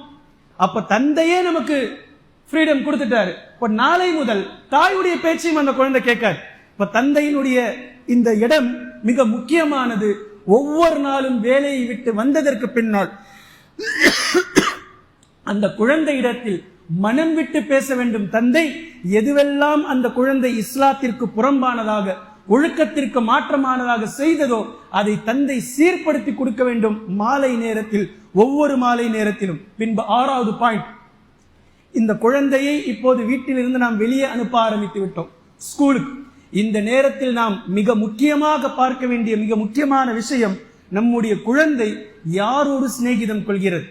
அப்ப தந்தையே நமக்கு ஃப்ரீடம் கொடுத்துட்டாரு. இப்ப நாளை முதல் தாயுடைய பேச்சையும் அந்த குழந்தை கேட்காது. இப்ப தந்தையினுடைய இந்த இடம் மிக முக்கியமானது. ஒவ்வொரு நாளும் வேலையை விட்டு வந்ததற்கு பின்னால் அந்த குழந்தையிடத்தில் மனம் விட்டு பேச வேண்டும் தந்தை. எதுவெல்லாம் அந்த குழந்தை இஸ்லாத்திற்கு புறம்பானதாக, ஒழுக்கத்திற்கு மாற்றமானதாக செய்ததோ அதை தந்தை சீர்படுத்தி கொடுக்க வேண்டும் மாலை நேரத்தில், ஒவ்வொரு மாலை நேரத்திலும். பின்பு 6வது பாயிண்ட், இந்த குழந்தையை இப்போது வீட்டிலிருந்து நாம் வெளியே அனுப்ப ஆரம்பித்து விட்டோம் ஸ்கூலுக்கு. இந்த நேரத்தில் நாம் மிக முக்கியமாக பார்க்க வேண்டிய மிக முக்கியமான விஷயம், நம்முடைய குழந்தை யாரோடு சிநேகிதம் கொள்கிறது,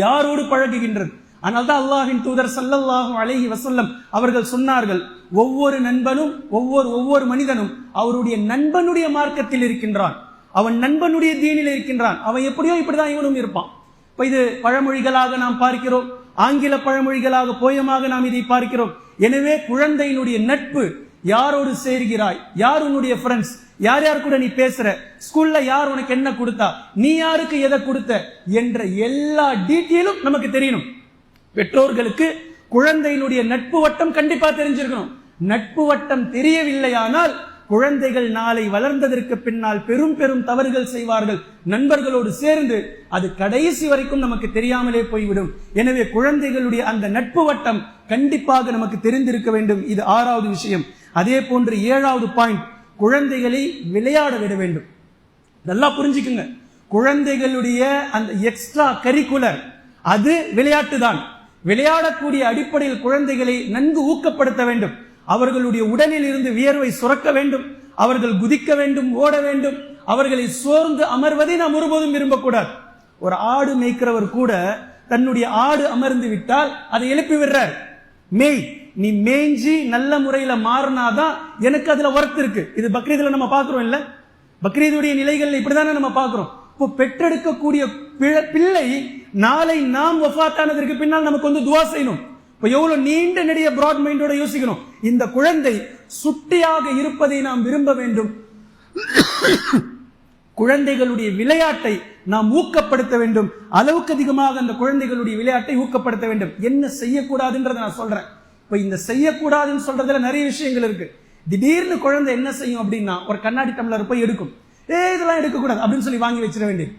யாரோடு பழகுகின்றது. ஆனால் தான் அல்லாஹ்வின் தூதர் ஸல்லல்லாஹு அலைஹி வஸல்லம் அவர்கள் சொன்னார்கள், ஒவ்வொரு நண்பனும் ஒவ்வொரு மனிதனும் அவருடைய நண்பனுடைய மார்க்கத்தில் இருக்கின்றான், அவன் நண்பனுடைய தீனில் இருக்கின்றான். அவன் எப்படியோ இப்படிதான் இவனும் இருப்பான். இப்ப இது பழமொழிகளாக நாம் பார்க்கிறோம், ஆங்கில பழமொழிகளாக போயமாக நாம் இதை பார்க்கிறோம். எனவே குழந்தையினுடைய நட்பு, யாரோடு சேர்கிறாய், யார் உன்னுடைய ஃப்ரெண்ட்ஸ், யார் யார் கூட நீ பேசுற, ஸ்கூல்ல யார் உனக்கு என்ன கொடுத்தா, நீ யாருக்கு எதை கொடுத்த என்ற எல்லா டீட்டெயிலும் நமக்கு தெரியணும். பெற்றோர்களுக்கு குழந்தையினுடைய நட்பு வட்டம் கண்டிப்பா தெரிஞ்சிருக்கணும். நட்பு வட்டம் தெரியவில்லையானால் குழந்தைகள் நாளை வளர்ந்ததற்கு பின்னால் பெரும் பெரும் தவறுகள் செய்வார்கள் நண்பர்களோடு சேர்ந்து. அது கடைசி வரைக்கும் நமக்கு தெரியாமலே போய்விடும். எனவே குழந்தைகளுடைய அந்த நட்பு வட்டம் கண்டிப்பாக நமக்கு தெரிந்திருக்க வேண்டும். இது 6வது விஷயம். அதே போன்று 7வது பாயிண்ட், குழந்தைகளை விளையாட விட வேண்டும். நல்லா புரிஞ்சுக்குங்க, குழந்தைகளுடைய அந்த எக்ஸ்ட்ரா கரிக்குலர் அது விளையாட்டு தான். விளையாடக்கூடிய அடிப்படையில் குழந்தைகளை நன்கு ஊக்கப்படுத்த வேண்டும். அவர்களுடைய உடலில் இருந்து வியர்வை சுரக்க வேண்டும், அவர்கள் குதிக்க வேண்டும், ஓட வேண்டும். அவர்களை சோர்ந்து அமர்வதை நாம் ஒருபோதும் விரும்பக்கூடாது. ஒரு ஆடு மேய்க்கிறவர் கூட தன்னுடைய ஆடு அமர்ந்து விட்டால் அதை எழுப்பி விடுறார். மேய், நீ மேய்ஞ்சி நல்ல முறையில மாறினாதான் எனக்கு அதுல ஒர்த் இருக்கு. இது பக்ரீதுல நம்ம பாக்குறோம் இல்ல, பக்ரீதுடைய நிலைகள் இப்படிதானே நம்ம பாக்குறோம். இப்போ பெற்றெடுக்கக்கூடிய பிள்ளை நாளை நாம் வஃபாத்தானதற்கு பின்னால் நமக்கு வந்து துவா செய்யணும். இப்போ எவ்வளவு நீண்ட நெடிய பிராட் மைண்டோட யோசிக்கணும். இந்த குழந்தை சுட்டியாக இருப்பதை நாம் விரும்ப வேண்டும். குழந்தைகளுடைய விளையாட்டை நாம் ஊக்கப்படுத்த வேண்டும். அளவுக்கு அதிகமாக அந்த குழந்தைகளுடைய விளையாட்டை ஊக்கப்படுத்த வேண்டும். என்ன செய்யக்கூடாதுன்றதை நான் சொல்றேன். இப்ப இந்த செய்யக்கூடாதுன்னு சொல்றதுல நிறைய விஷயங்கள் இருக்கு. திடீர்னு குழந்தை என்ன செய்யும் அப்படின்னா, ஒரு கண்ணாடி டம்ளர் போய் எடுக்கும். இதெல்லாம் எடுக்கக்கூடாது அப்படின்னு சொல்லி வாங்கி வச்சிட வேண்டியது.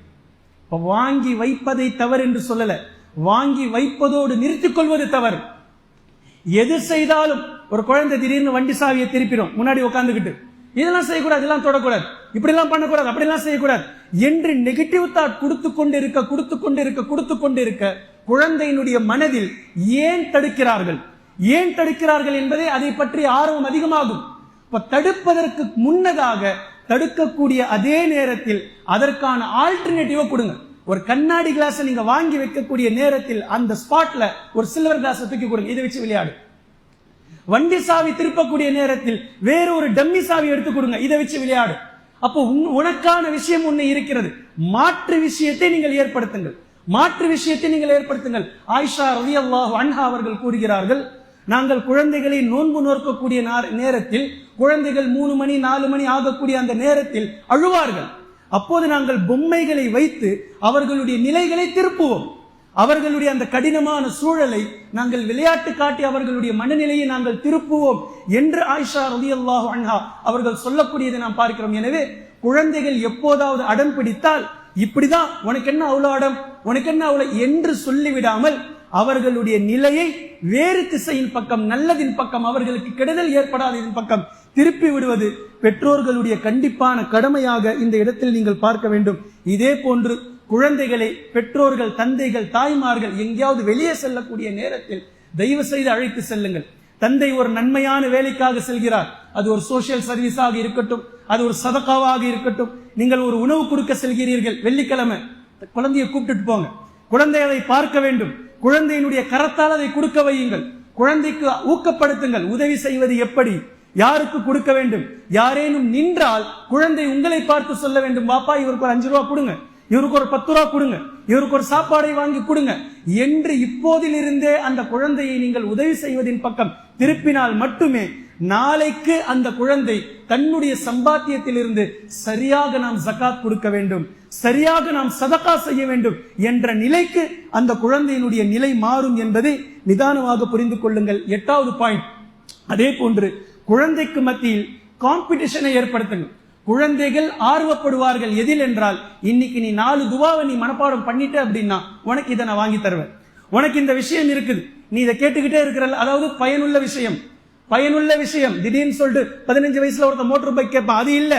இப்ப வாங்கி வைப்பதை தவறு என்று சொல்லல, வாங்கி வைப்பதோடு நிறுத்திக் கொள்வது தவறு. எது செய்தாலும் ஒரு குழந்தை திடீர்னு வண்டி சாவியை திருப்பிடும் முன்னாடி உட்காந்துக்கிட்டு, இதெல்லாம் செய்யக்கூடாது, இதெல்லாம் தொடக்கூடாது, இப்படி எல்லாம் பண்ணக்கூடாது, அப்படி எல்லாம் செய்யக்கூடாது என்று நெகட்டிவ் தாட் கொடுத்து கொண்டு இருக்க குழந்தையினுடைய மனதில் ஏன் தடுக்கிறார்கள் என்பதை அதை பற்றி ஆர்வம் அதிகமாகும். இப்ப தடுப்பதற்கு முன்னதாக தடுக்கக்கூடிய அதே நேரத்தில் அதற்கான ஆல்டர்னேட்டிவா கொடுங்க. ஒரு கண்ணாடி கிளாஸ் நீங்க வாங்கி வைக்கக்கூடிய நேரத்தில் அந்த ஸ்பாட்ல ஒரு சில்வர் கிளாஸ் தூக்கி கொடுங்க, இதை வச்சு விளையாடு. வண்டி சாவி திருப்பக்கூடிய நேரத்தில் வேற ஒரு டம்மி சாவி எடுத்து கொடுங்க, இதை வச்சு விளையாடு. அப்போ உனக்கான விஷயம் ஒண்ணு இருக்கிறது. மாற்று விஷயத்தை நீங்கள் ஏற்படுத்துங்கள். ஆயிஷா ரலியல்லாஹு அன்ஹா அவர்கள் கூறுகிறார்கள், நாங்கள் குழந்தைகளை நோன்பு நோக்கக்கூடிய நேரத்தில் குழந்தைகள் 3 மணி 4 மணி ஆகக்கூடிய அந்த நேரத்தில் அழுவார்கள். அப்போது நாங்கள் பொம்மைகளை வைத்து அவர்களுடைய நிலைகளை திருப்புவோம். அவர்களுடைய அந்த கடினமான சூழலை நாங்கள் விளையாட்டு காட்டி அவர்களுடைய மனநிலையை நாங்கள் திருப்புவோம் என்று ஆயிஷா ரலியல்லாஹு அன்ஹா அவர்கள் சொல்லக்கூடியதை நாம் பார்க்கிறோம். எனவே குழந்தைகள் எப்போதாவது அடம் பிடித்தால், இப்படிதான் உனக்கு என்ன அவ்வளவு அடம், உனக்கு என்ன அவ்வளவு என்று சொல்லிவிடாமல் அவர்களுடைய நிலையை வேறு திசையின் பக்கம், நல்லதின் பக்கம், அவர்களுக்கு கெடுதல் ஏற்படாததின் பக்கம் திருப்பி விடுவது பெற்றோர்களுடைய கண்டிப்பான கடமையாக இந்த இடத்தில் நீங்கள் பார்க்க வேண்டும். இதே போன்று குழந்தைகளை பெற்றோர்கள், தந்தைகள், தாய்மார்கள் எங்கேயாவது வெளியே செல்லக்கூடிய நேரத்தில் தயவு செய்து அழைத்து செல்லுங்கள். தந்தை ஒரு நன்மையான வேலைக்காக செல்கிறார், அது ஒரு சோசியல் சர்வீஸாக இருக்கட்டும், அது ஒரு சதகாவாக இருக்கட்டும். நீங்கள் ஒரு உணவு கொடுக்க செல்கிறீர்கள், வெள்ளிக்கிழமை குழந்தையை கூப்பிட்டுட்டு போங்க. குழந்தை அதை பார்க்க வேண்டும். குழந்தையினுடைய கரத்தால் அதை கொடுக்க வையுங்கள். குழந்தைக்கு ஊக்கப்படுத்துங்கள். உதவி செய்வது எப்படி, யாருக்கு கொடுக்க வேண்டும். யாரேனும் நின்றால் குழந்தை உங்களை பார்த்து சொல்ல வேண்டும், பாப்பா இவருக்கு ஒரு 5 ரூபா கொடுங்க, இவருக்கு ஒரு 10 ரூபா கொடுங்க, இவருக்கு ஒரு சாப்பாடை வாங்கி கொடுங்க என்று இப்போதிலிருந்தே அந்த குழந்தையை நீங்கள் உதவி செய்வதின் பக்கம் திருப்பினால் மட்டுமே நாளைக்கு அந்த குழந்தை தன்னுடைய சம்பாத்தியத்திலிருந்து சரியாக நாம் ஜகாத் கொடுக்க வேண்டும், சரியாக நாம் சதகா செய்ய வேண்டும் என்ற நிலைக்கு அந்த குழந்தையினுடைய நிலை மாறும் என்பதை நிதானமாக புரிந்து கொள்ளுங்கள். 8வது பாயிண்ட், அதே போன்று குழந்தைக்கு மத்தியில் காம்படிஷனை ஏற்படுத்துங்கள். குழந்தைகள் ஆர்வப்படுவார்கள் எதில் என்றால், இன்னைக்கு நீ 4 துவாவை நீ மனப்பாடம் பண்ணிட்ட அப்படின்னா உனக்கு இதை நான் வாங்கி தருவேன், உனக்கு இந்த விஷயம் இருக்குது, நீ இதை கேட்டுக்கிட்டே இருக்கிற, அதாவது பயனுள்ள விஷயம். பயனுள்ள விஷயம். திடீர்னு சொல்லிட்டு 15 வயசுல ஒருத்த மோட்டர் பைக் கேட்பான், அது இல்ல.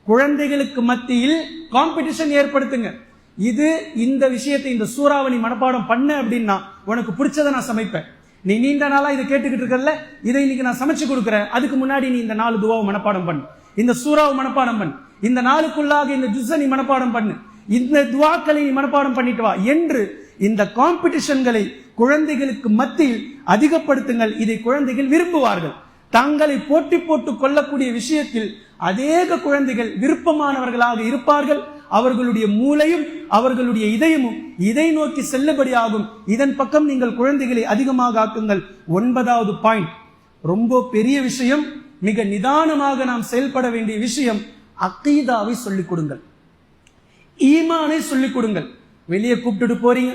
குழந்தைகளுக்கு மத்தியில் காம்படிஷன் ஏற்படுத்துங்க. இது இந்த விஷயத்தை, இந்த சூறாவை நீ மனப்பாடம் பண்ண அப்படின்னா உனக்கு பிடிச்சதை நான் சமைப்பேன். நீ நீண்ட நாளா இதை கேட்டுக்கிட்டு இருக்கல, இதை இன்னைக்கு நான் சமைச்சு கொடுக்குறேன், அதுக்கு முன்னாடி நீ இந்த 4 துவாவை மனப்பாடம் பண்ணு, இந்த சூறாவை மனப்பாடம் பண்ணு, இந்த நாளுக்குள்ளாக இந்த ஜுஸை நீ மனப்பாடம் பண்ணு, இந்த துவாக்களை நீ மனப்பாடம் பண்ணிட்டு வா என்று இந்த காம்படிஷன்களை குழந்தைகளுக்கு மத்தியில் அதிகப்படுத்துங்கள். இதை குழந்தைகள் விரும்புவார்கள். தங்களை போட்டி போட்டு கொள்ளக்கூடிய விஷயத்தில் அநேக குழந்தைகள் விருப்பமானவர்களாக இருப்பார்கள். அவர்களுடைய மூளையும் அவர்களுடைய இதயமும் இதை நோக்கி செல்லுபடியாகும். இதன் பக்கம் நீங்கள் குழந்தைகளை அதிகமாக ஆக்குங்கள். 9வது பாயிண்ட், ரொம்ப பெரிய விஷயம், மிக நிதானமாக நாம் செயல்பட வேண்டிய விஷயம். அகீதாவை சொல்லிக் கொடுங்கள், ஈமானை சொல்லிக் கொடுங்கள். வெளியே கூப்பிட்டு போறீங்க,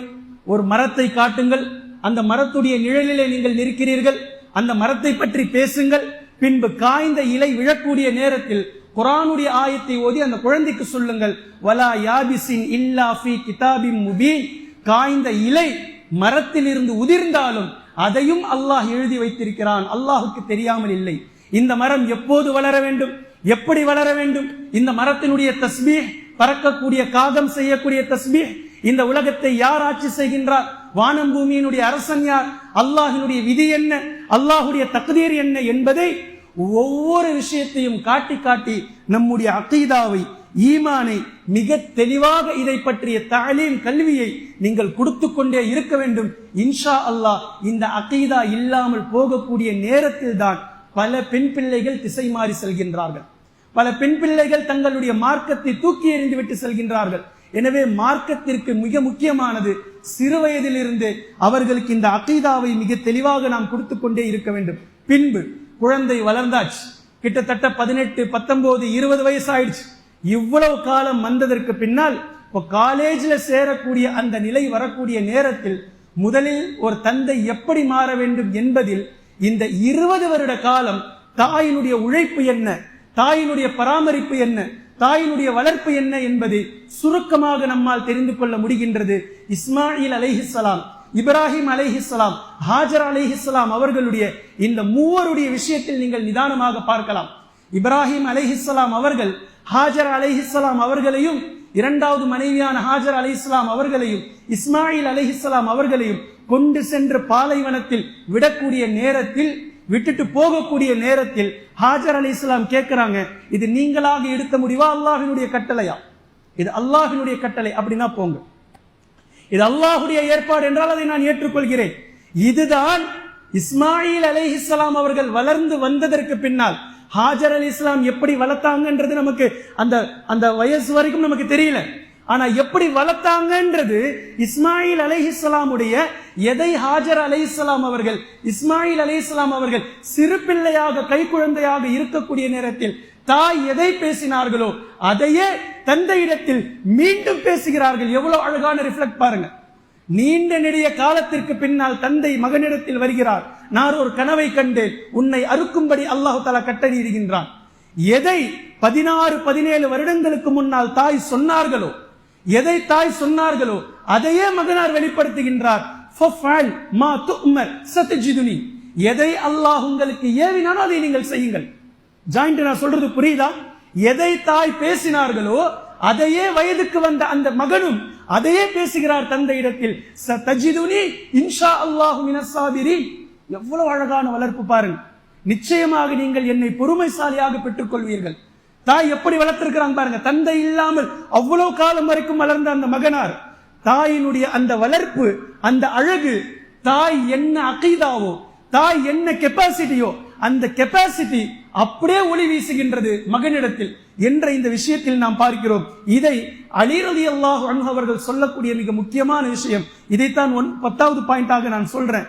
ஒரு மரத்தை காட்டுங்கள், அந்த மரத்துடைய நிழலிலே நீங்கள் நிற்கிறீர்கள், அந்த மரத்தை பற்றி பேசுங்கள். பின்பு காய்ந்த இலை விழக்கூடிய நேரத்தில் குர்ஆனுடைய ஆயத்தை ஓதி அந்த குழந்தைக்கு சொல்லுங்கள், வலா யாபிசின் இல்லா ஃபீ கிதாபின் முபீன். காய்ந்த இலை மரத்தில் இருந்து உதிர்ந்தாலும் அதையும் அல்லாஹ் எழுதி வைத்திருக்கிறான், அல்லாஹுக்கு தெரியாமல் இல்லை. இந்த மரம் எப்போது வளர வேண்டும், எப்படி வளர வேண்டும், இந்த மரத்தினுடைய தஸ்பீஹ், பறக்கக்கூடிய காகம் செய்யக்கூடிய தஸ்பீஹ், இந்த உலகத்தை யார் ஆட்சி செய்கின்றார், வானம் பூமியினுடைய அரசன் யார், அல்லாஹினுடைய விதி என்ன, அல்லாஹுடைய தக்தீர் என்ன என்பதை ஒவ்வொரு விஷயத்தையும் காட்டி காட்டி நம்முடைய அகீதாவை, ஈமானை மிக தெளிவாக இதை பற்றிய தஅலீம், கல்வியை நீங்கள் கொடுத்து கொண்டே இருக்க வேண்டும். இன்ஷா அல்லாஹ் இந்த அகீதா இல்லாமல் போகக்கூடிய நேரத்தில் தான் பல பெண் பிள்ளைகள் திசை மாறி செல்கின்றார்கள். பல பெண் பிள்ளைகள் தங்களுடைய மார்க்கத்தை தூக்கி எறிந்து விட்டு செல்கின்றார்கள். எனவே மார்க்கத்திற்கு மிக முக்கியமானது சிறு வயதிலிருந்து அவர்களுக்கு இந்த அகீதாவை மிக தெளிவாக நாம் கொடுத்து கொண்டே இருக்க வேண்டும். பின்பு குழந்தை வளர்ந்தாச்சு, கிட்டத்தட்ட 18, 19, 20 வயசு ஆயிடுச்சு. இவ்வளவு காலம் வந்ததற்கு பின்னால் இப்போ காலேஜ்ல சேரக்கூடிய அந்த நிலை வரக்கூடிய நேரத்தில் முதலில் ஒரு தந்தை எப்படி மாற வேண்டும் என்பதில் இந்த 20 வருட காலம் தாயினுடைய உழைப்பு என்ன, தாயினுடைய பராமரிப்பு என்ன, தாயினுடைய வளர்ப்பு என்ன என்பதை சுருக்கமாக நம்மால் தெரிந்து கொள்ள முடிகின்றது. இஸ்மாயில் அலைஹிஸ்ஸலாம், இப்ராஹிம் அலைஹிஸ்ஸலாம், ஹாஜர் அலைஹிஸ்ஸலாம் அவர்களுடைய இந்த மூவருடைய விஷயத்தில் நீங்கள் நிதானமாக பார்க்கலாம். இப்ராஹிம் அலைஹிஸ்ஸலாம் அவர்கள் ஹாஜர் அலைஹிஸ்ஸலாம் அவர்களையும், இரண்டாவது மனைவியான ஹாஜர் அலைஹிஸ்ஸலாம் அவர்களையும், இஸ்மாயில் அலைஹிஸ்ஸலாம் அவர்களையும் கொண்டு சென்று பாலைவனத்தில் விடக்கூடிய நேரத்தில், விட்டுட்டு போகக்கூடிய நேரத்தில் ஹாஜர் அலைஹிஸ்ஸலாம் கேட்கிறாங்க, இது நீங்களாக எடுத்த முடிவா, அல்லாஹ்வினுடைய கட்டளையா? இது அல்லாஹ்வினுடைய கட்டளை அப்படின்னா போங்க, இது அல்லாஹ்வுடைய ஏற்பாடு என்றால் அதை நான் ஏற்றுக்கொள்கிறேன். இதுதான் இஸ்மாயில் அலைஹிஸ்ஸலாம் அவர்கள் வளர்ந்து வந்ததற்கு பின்னால் ஹாஜர் அலைஹிஸ்ஸலாம் எப்படி வளர்த்தாங்கன்றது நமக்கு அந்த வயசு வரைக்கும் நமக்கு தெரியல. ஆனா எப்படி வளர்த்தாங்கன்றது இஸ்மாயில் அலைஹிஸ்ஸலாமுடைய எதை ஹாஜர் அலைஹிஸ்ஸலாம் அவர்கள், இஸ்மாயில் அலைஹிஸ்ஸலாம் அவர்கள் சிறு பிள்ளையாக கை குழந்தையாக இருக்கக்கூடிய நேரத்தில் தாய் எதை பேசினார்களோ அதையே தந்தையிடத்தில் மீண்டும் பேசுகிறார்கள். எவ்வளவு அழகான ரிஃப்ளெக்ட் பாருங்க. நீண்ட நெடிய காலத்திற்கு பின்னால் தந்தை மகனிடத்தில் வருகிறார், நான் ஒரு கனவை கண்டேன், உன்னை அறுக்கும்படி அல்லாஹ் தஆலா கட்டளையிடுகின்றான். எதை 16, 17 வருடங்களுக்கு முன்னால் தாய் சொன்னார்களோ, எதை தாய் சொன்னார்களோ அதையே மகனார் வெளிப்படுத்துகின்றார். ஃபஃஅல் மா துஅமர் சதஜிதுனி. எதை அல்லாஹ் உங்களுக்கு ஏவினானோ அதை நீங்கள் செய்யுங்கள். ஜாயிண்ட் நான் சொல்றது புரியுதா? எதை தாய் பேசினார்களோ அதையே வயதுக்கு வந்த அந்த மகனும் அதையே பேசுகிறார் தந்தையிடத்தில். சதஜிதுனி இன்ஷா அல்லாஹு மினஸ் சாபிரீன். எவ்வளவு அழகான வளர்ப்பு பாருங்க. நிச்சயமாக நீங்கள் என்னை பொறுமைசாலியாக பெற்றுக் கொள்வீர்கள். தாய் எப்படி வளர்த்திருக்கிறாங்க பாருங்க. தந்தை இல்லாமல் அவ்வளவு காலம் வரைக்கும் வளர்ந்த அந்த மகனார், தாயினுடைய அந்த வளர்ப்பு, அந்த அழகு, தாய் என்ன அகீதாவோ, தாய் என்ன கெப்பாசிட்டியோ அந்த கெப்பாசிட்டி அப்படியே ஒளி வீசுகின்றது மகனிடத்தில் என்ற இந்த விஷயத்தில் நாம் பார்க்கிறோம். இதை அலி ரலியல்லாஹு அன்ஹு அவர்கள் சொல்லக்கூடிய மிக முக்கியமான விஷயம். இதைத்தான் 10வது பாயிண்டாக நான் சொல்றேன்.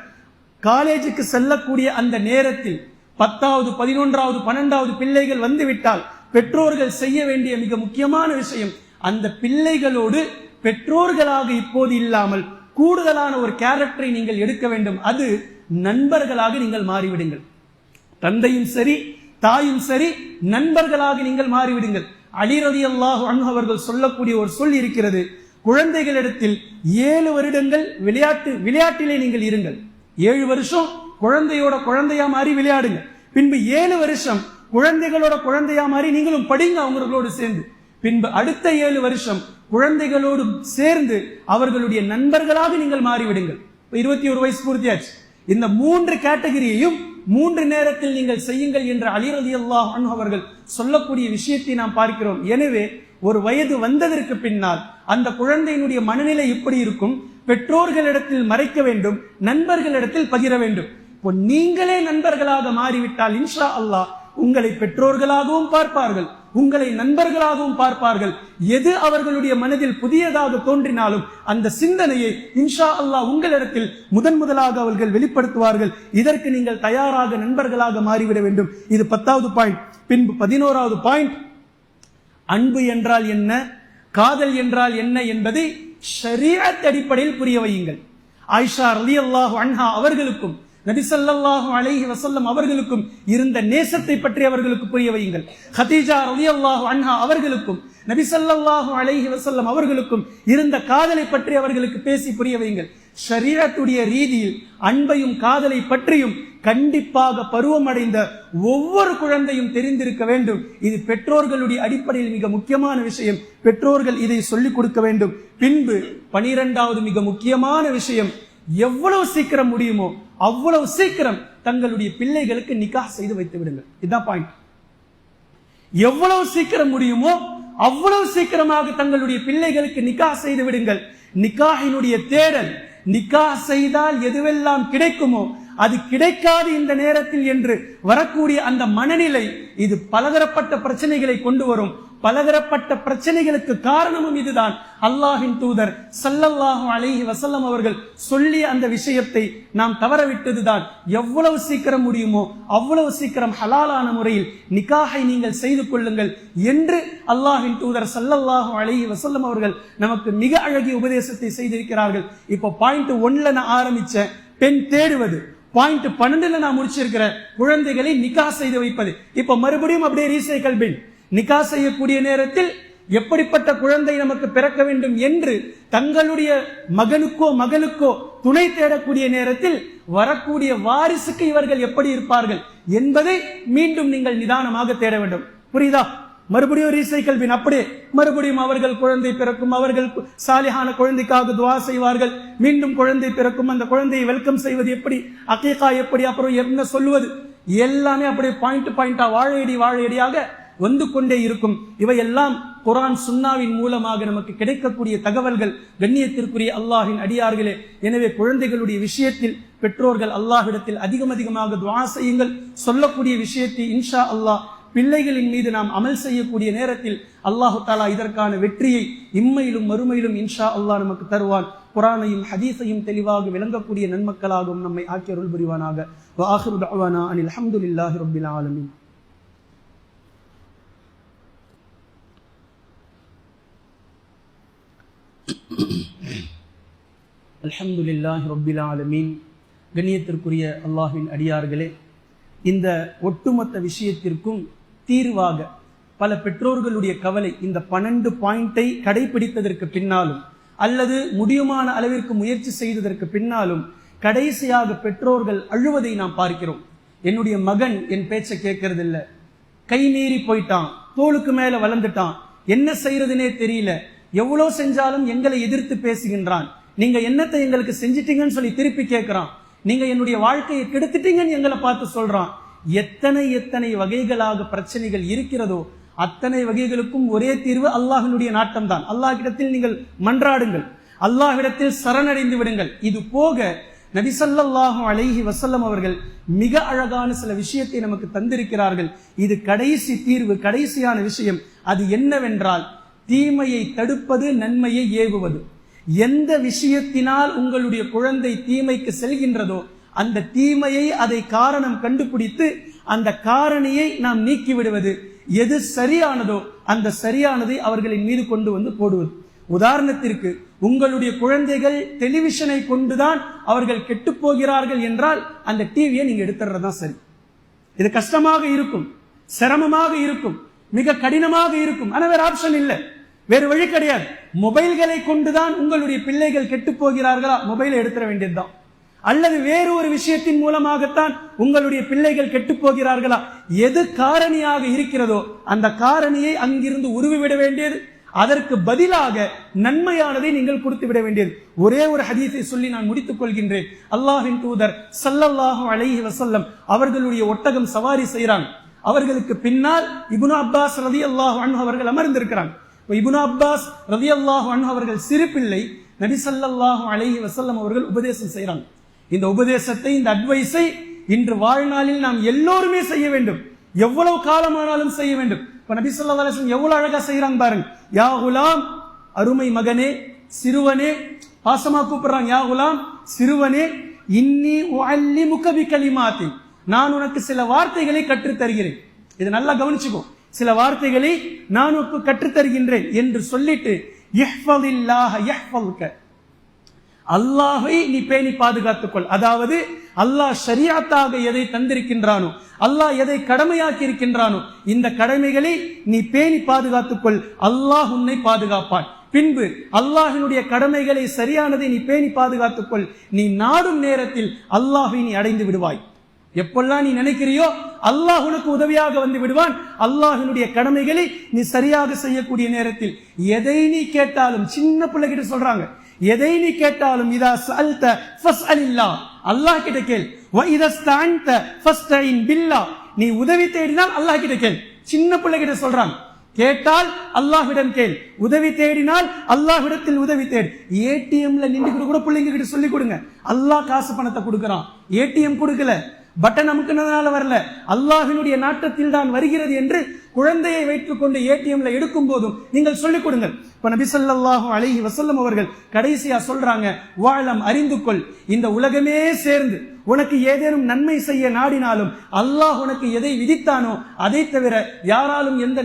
காலேஜுக்கு செல்லக்கூடிய அந்த நேரத்தில் 10வது, 11வது, 12வது பிள்ளைகள் வந்துவிட்டால் பெற்றோர்கள் செய்ய வேண்டிய மிக முக்கியமான விஷயம், அந்த பிள்ளைகளோடு பெற்றோர்களாக இப்போது இல்லாமல் கூடுதலான ஒரு கேரக்டரை நீங்கள் எடுக்க வேண்டும். அது நண்பர்களாக நீங்கள் மாறிவிடுங்கள். தந்தையும் சரி தாயும் சரி நண்பர்களாக நீங்கள் மாறிவிடுங்கள். அலி ரலியல்லாஹு அன்ஹு அவர்கள் சொல்லக்கூடிய ஒரு சொல் இருக்கிறது. குழந்தைகளிடத்தில் 7 வருடங்கள் விளையாட்டிலே நீங்கள் இருங்கள். 7 வருஷம் குழந்தையா மாறி விளையாடுங்க. பின்பு 7 வருஷம் குழந்தைகளோட குழந்தையா மாறி நீங்களும் படிங்க அவங்களோடு சேர்ந்து. பின்பு அடுத்த 7 வருஷம் குழந்தைகளோடு சேர்ந்து அவர்களுடைய நண்பர்களாக நீங்கள் மாறிவிடுங்கள். 21 வயசு பூர்த்தியாச்சு. இந்த 3 கேட்டகரியையும் 3 நேரத்தில் நீங்கள் செய்யுங்கள் என்று அலி ரலியல்லாஹு அன்ஹு அவர்கள் சொல்லக்கூடிய விஷயத்தை நாம் பார்க்கிறோம். எனவே ஒரு வயது வந்ததற்கு பின்னால் அந்த குழந்தையினுடைய மனநிலை எப்படி இருக்கும்? பெற்றோர்களிடத்தில் மறைக்க வேண்டும், நண்பர்களிடத்தில் பகிர வேண்டும். இப்போ நீங்களே நண்பர்களாக மாறிவிட்டால் இன்ஷா அல்லாஹ் உங்களை பெற்றோர்களாகவும் பார்ப்பார்கள், உங்களை நண்பர்களாகவும் பார்ப்பார்கள். எது அவர்களுடைய மனதில் புதியதாக தோன்றினாலும் அந்த சிந்தனையை இன்ஷா அல்லாஹ் உங்களிடத்தில் முதலாக அவர்கள் வெளிப்படுத்துவார்கள். இதற்கு நீங்கள் தயாராக நண்பர்களாக மாறிவிட வேண்டும். இது 10வது பாயிண்ட். பின்பு 11வது பாயிண்ட், அன்பு என்றால் என்ன, காதல் என்றால் என்ன என்பதை ஷரீஅத் அடிப்படையில் புரிய வையுங்கள். ஆயிஷா ரலியல்லாஹு அன்ஹா அவர்களுக்கும் நபி ஸல்லல்லாஹு அலைஹி வஸல்லம் அவர்களுக்கும் இருந்த நேசத்தை பற்றி அவர்களுக்கு புரிய வையுங்கள். ஹதீஜா ரலியல்லாஹு அன்ஹா அவர்களுக்கும் நபி ஸல்லல்லாஹு அலைஹி வஸல்லம் அவர்களுக்கும் இருந்த காதலை பற்றி அவர்களுக்கு பேசி புரிய வையுங்கள். ஷரீஅத்துடைய ரீதியில் அன்பையும் காதலை பற்றியும் கண்டிப்பாக பருவமடைந்த ஒவ்வொரு குழந்தையும் தெரிந்திருக்க வேண்டும். இது பெற்றோர்களுடைய அடிப்படையில் மிக முக்கியமான விஷயம். பெற்றோர்கள் இதை சொல்லிக் கொடுக்க வேண்டும். பின்பு 12வது மிக முக்கியமான விஷயம், எவ்வளவு சீக்கிரம் முடியுமோ அவ்வளவு சீக்கிரம் தங்களுடைய பிள்ளைகளுக்கு நிக்காஹ் செய்து வைத்து விடுங்கள். இதுதான் பாயிண்ட். எவ்வளவு சீக்கிரம் முடியுமோ அவ்வளவு சீக்கிரமாக தங்களுடைய பிள்ளைகளுக்கு நிக்காஹ் செய்து விடுங்கள். நிக்காஹினுடைய தேடல், நிக்காஹ் செய்தால் எதுவெல்லாம் கிடைக்குமோ அது கிடைக்காது இந்த நேரத்தில் என்று வரக்கூடிய அந்த மனநிலை, இது பலதரப்பட்ட பிரச்சனைகளை கொண்டு வரும். பலதரப்பட்ட பிரச்சனைகளுக்கு காரணமும் இதுதான். அல்லாஹ்வின் தூதர் ஸல்லல்லாஹு அலைஹி வஸல்லம் அவர்கள் சொல்லிய அந்த விஷயத்தை நாம் தவறவிட்டதுதான். எவ்வளவு சீக்கிரம் முடியுமோ அவ்வளவு சீக்கிரம் ஹலாலான முறையில் நிக்காஹை நீங்கள் செய்து கொள்ளுங்கள் என்று அல்லாஹ்வின் தூதர் ஸல்லல்லாஹு அலைஹி வஸல்லம் அவர்கள் நமக்கு மிக அழகிய உபதேசத்தை செய்திருக்கிறார்கள். இப்போ பாயிண்ட் 1ல நான் ஆரம்பிச்ச பெண் தேடுவது, பாயிண்ட் 12ல நான் முடிச்சிருக்கிற குழந்தைகளை நிக்காஹ் செய்து வைப்பது. இப்ப மறுபடியும் அப்படியே ரீசைக்கிள் பின் நிக்காஹ் செய்யக்கூடிய நேரத்தில் எப்படிப்பட்ட குழந்தை நமக்கு பிறக்க வேண்டும் என்று தங்களுடைய மகனுக்கோ மகளுக்கோ துணை தேடக்கூடிய நேரத்தில் வரக்கூடிய வாரிசுக்கு இவர்கள் எப்படி இருப்பார்கள் என்பதை மீண்டும் நீங்கள் நிதானமாக தேட வேண்டும். புரியுதா? மறுபடியும் ரீசைக்கிள் பின் அப்படியே மறுபடியும் அவர்கள் குழந்தை பிறக்கும், அவர்கள் சாலிஹான குழந்தைக்காக துவா செய்வார்கள், மீண்டும் குழந்தை பிறக்கும், அந்த குழந்தையை வெல்கம் செய்வது எப்படி, அகீகா எப்படி, அப்புறம் என்ன சொல்லுவது, எல்லாமே அப்படியே பாயிண்டா வாழையடியாக வந்து கொண்டே இருக்கும். இவையெல்லாம் குர்ஆன் சுன்னாவின் மூலமாக நமக்கு கிடைக்கக்கூடிய தகவல்கள். கண்ணியத்திற்குரிய அல்லாஹ்வின் அடியார்களே, எனவே குழந்தைகளுடைய விஷயத்தில் பெற்றோர்கள் அல்லாஹ்விடத்தில் அதிகமாக துஆ செய்யுங்கள். சொல்லக்கூடிய விஷயத்தை இன்ஷா அல்லாஹ் பிள்ளைகளின் மீது நாம் அமல் செய்யக்கூடிய நேரத்தில் அல்லாஹு தஆலா இதற்கான வெற்றியை இம்மையிலும் மறுமையிலும் இன்ஷா அல்லாஹ் நமக்கு தருவான். குர்ஆனையும் ஹதீஸையும் தெளிவாக விளங்கக்கூடிய நன்மக்களாகவும் நம்மை ஆக்கி அருள் புரிவானாக. வ ஆகிரு தஅவானா அனில் ஹம்துலில்லாஹி ரப்பில் ஆலமீன். அல்ஹம்துலில்லாஹி ரப்பில் ஆலமீன். கண்ணியத்திற்குரிய அல்லாஹ்வின் அடியார்களே, இந்த ஒட்டுமொத்த விஷயத்திற்கும் தீர்வாக பல பெற்றோர்களுடைய கவலை, இந்த 12 பாயிண்டை கடைபிடித்ததற்கு பின்னாலும் அல்லது முடியுமான அளவிற்கு முயற்சி செய்ததற்கு பின்னாலும் கடைசியாக பெற்றோர்கள் அழுவதை நாம் பார்க்கிறோம். என்னுடைய மகன் என் பேச்சை கேட்கறதில்ல, கை மீறி போயிட்டான், தோளுக்கு மேல வளர்ந்துட்டான், என்ன செய்யறதுனே தெரியல, எவ்வளவு செஞ்சாலும் எங்களை எதிர்த்து பேசுகின்றான், நீங்க என்னத்தை எங்களுக்கு செஞ்சிட்டீங்கன்னு சொல்லி திருப்பி கேட்கிறான், நீங்க என்னுடைய வாழ்க்கையை கெடுத்துட்டீங்கன்னு எங்களை பார்த்து சொல்றான். எத்தனை வகைகளாக பிரச்சனைகள் இருக்கிறதோ அத்தனை வகைகளுக்கும் ஒரே தீர்வு அல்லாஹ்வினுடைய நாட்டம் தான். அல்லாஹ்விடத்தில் நீங்கள் மன்றாடுங்கள், அல்லாஹ்விடத்தில் சரணடைந்து விடுங்கள். இது போக நபி ஸல்லல்லாஹு அலைஹி வஸல்லம் அவர்கள் மிக அழகான சில விஷயத்தை நமக்கு தந்திருக்கிறார்கள். இது கடைசி தீர்வு, கடைசியான விஷயம். அது என்னவென்றால், தீமையை தடுப்பது, நன்மையை ஏவுவது. எந்த விஷயத்தினால் உங்களுடைய குழந்தை தீமைக்கு செல்கின்றதோ அந்த தீமையை, அதை காரணம் கண்டுபிடித்து அந்த காரணியை நாம் நீக்கி விடுவது. எது சரியானதோ அந்த சரியானதை அவர்களின் மீது கொண்டு வந்து போடுவது. உதாரணத்திற்கு, உங்களுடைய குழந்தைகள் டெலிவிஷனை கொண்டுதான் அவர்கள் கெட்டு போகிறார்கள் என்றால் அந்த டிவியை நீங்க எடுத்துறதுதான் சரி. இது கஷ்டமாக இருக்கும், சிரமமாக இருக்கும். மிக கடினமாக இருக்கும். ஆனா வேற ஆப்ஷன் இல்லை, வேறு வழி கிடையாது. மொபைல்களை கொண்டுதான் உங்களுடைய பிள்ளைகள் கெட்டு போகிறார்களா, மொபைலை எடுத்துட வேண்டியதுதான். அல்லது வேறு ஒரு விஷயத்தின் மூலமாகத்தான் உங்களுடைய பிள்ளைகள் கெட்டு போகிறார்களா, எது காரணியாக இருக்கிறதோ அந்த காரணியை அங்கிருந்து உருவிவிட வேண்டியது. அதற்கு பதிலாக நன்மையானதை நீங்கள் கொடுத்து விட வேண்டியது. ஒரே ஒரு ஹதீஸை சொல்லி நான் முடித்துக் கொள்கின்றேன். அல்லாஹ்வின் தூதர் ஸல்லல்லாஹு அலைஹி வஸல்லம் அவர்களுடைய ஒட்டகம் சவாரி செய்றாங்க. அவர்களுக்கு பின்னால் இப்னு அப்பாஸ் ரலியல்லாஹு அன்ஹு அவர்கள் அமர்ந்திருக்கிறாங்க. இப்னு அப்பாஸ் ரலியல்லாஹு அன்ஹு அவர்கள் சிறு பிள்ளை. நபி ஸல்லல்லாஹு அலைஹி வஸல்லம் அவர்கள் உபதேசம் செய்றாங்க. இந்த உபதேசத்தை, இந்த அட்வைஸை இன்று வாழ்நாளில் நாம் எல்லோருமே செய்ய வேண்டும், எவ்வளவு காலமானாலும் செய்ய வேண்டும். இப்ப நபி ஸல்லல்லாஹு அலைஹி வஸல்லம் எவ்வளவு அழகா செய்யறாங்க பாருங்க. யா குலாம், அருமை மகனே, சிறுவனே, பாசமா கூப்பிடுறாங்க. யா குலாம், சிறுவனே, இன்னி உஅல்லிமுக பிகலிமாத்தி, நான் உனக்கு சில வார்த்தைகளை கற்றுத் தருகிறேன். இது நல்லா கவனிச்சுக்கோ, சில வார்த்தைகளை நான் உனக்கு கற்றுத் தருகின்றேன் என்று சொல்லிட்டு இஹ்ஃபதில்லாஹ யஹ்ஃபதுக, அல்லாஹை நீ பேணி பாதுகாத்துக்கொள். அதாவது அல்லாஹ் ஷரியத்தாக எதை தந்திருக்கின்றானோ, அல்லாஹ் எதை கடமையாக்கி இருக்கின்றானோ, இந்த கடமைகளை நீ பேணி பாதுகாத்துக்கொள், அல்லாஹ் உன்னை பாதுகாப்பான். பின்பு அல்லாஹினுடைய கடமைகளை சரியானதை நீ பேணி பாதுகாத்துக்கொள், நீ நாடும் நேரத்தில் அல்லாஹை நீ அடைந்து விடுவாய். எப்பெல்லாம் நீ நினைக்கிறியோ அல்லாஹ் உனக்கு உதவியாக வந்து விடுவான். அல்லாஹினுடைய கடமைகளை நீ சரியாக செய்யக்கூடிய நேரத்தில் எதை நீ கேட்டாலும், சின்ன பிள்ளைகிட்ட சொல்றாங்க, எதை நீ கேட்டாலும் இதா சஅல்த ஃபஸ்அலில்லாஹ், அல்லாஹ் கிட்ட கேள். வ இதா ஸ்தஅன்த ஃபஸ்தஇன் பில்லாஹ், நீ உதவி தேடினால் அல்லாஹ் கிட்ட கேள். சின்ன பிள்ளைகிட்ட சொல்றாங்க, கேட்டால் அல்லாஹ்விடம் கேள், உதவி தேடினால் அல்லாஹ்விடத்தில் உதவி தேடு. ஏடிஎம்ல நின்று கூட பிள்ளைங்க கிட்ட சொல்லி கொடுங்க. அல்லாஹ் காசு பணத்தை கொடுக்கறான், ஏடிஎம் கொடுக்கல, பட்டன் அமுக்குனதுனால வரல, அல்லாஹ்வினுடைய நாட்டத்தில் தான் வருகிறது என்று குழந்தையை வைத்துக் கொண்டு ஏடிஎம்ல எடுக்கும் போதும் நீங்கள் சொல்லிக் கொடுங்கள். இப்ப நபி ஸல்லல்லாஹு அலைஹி வஸல்லம் அவர்கள் கடைசியா சொல்றாங்க, வாழம் அறிந்து கொள், இந்த உலகமே சேர்ந்து உனக்கு ஏதேனும் நன்மை செய்ய நாடினாலும் அல்லாஹ் உனக்கு எதை விதித்தானோ அதை தவிர யாராலும் எந்த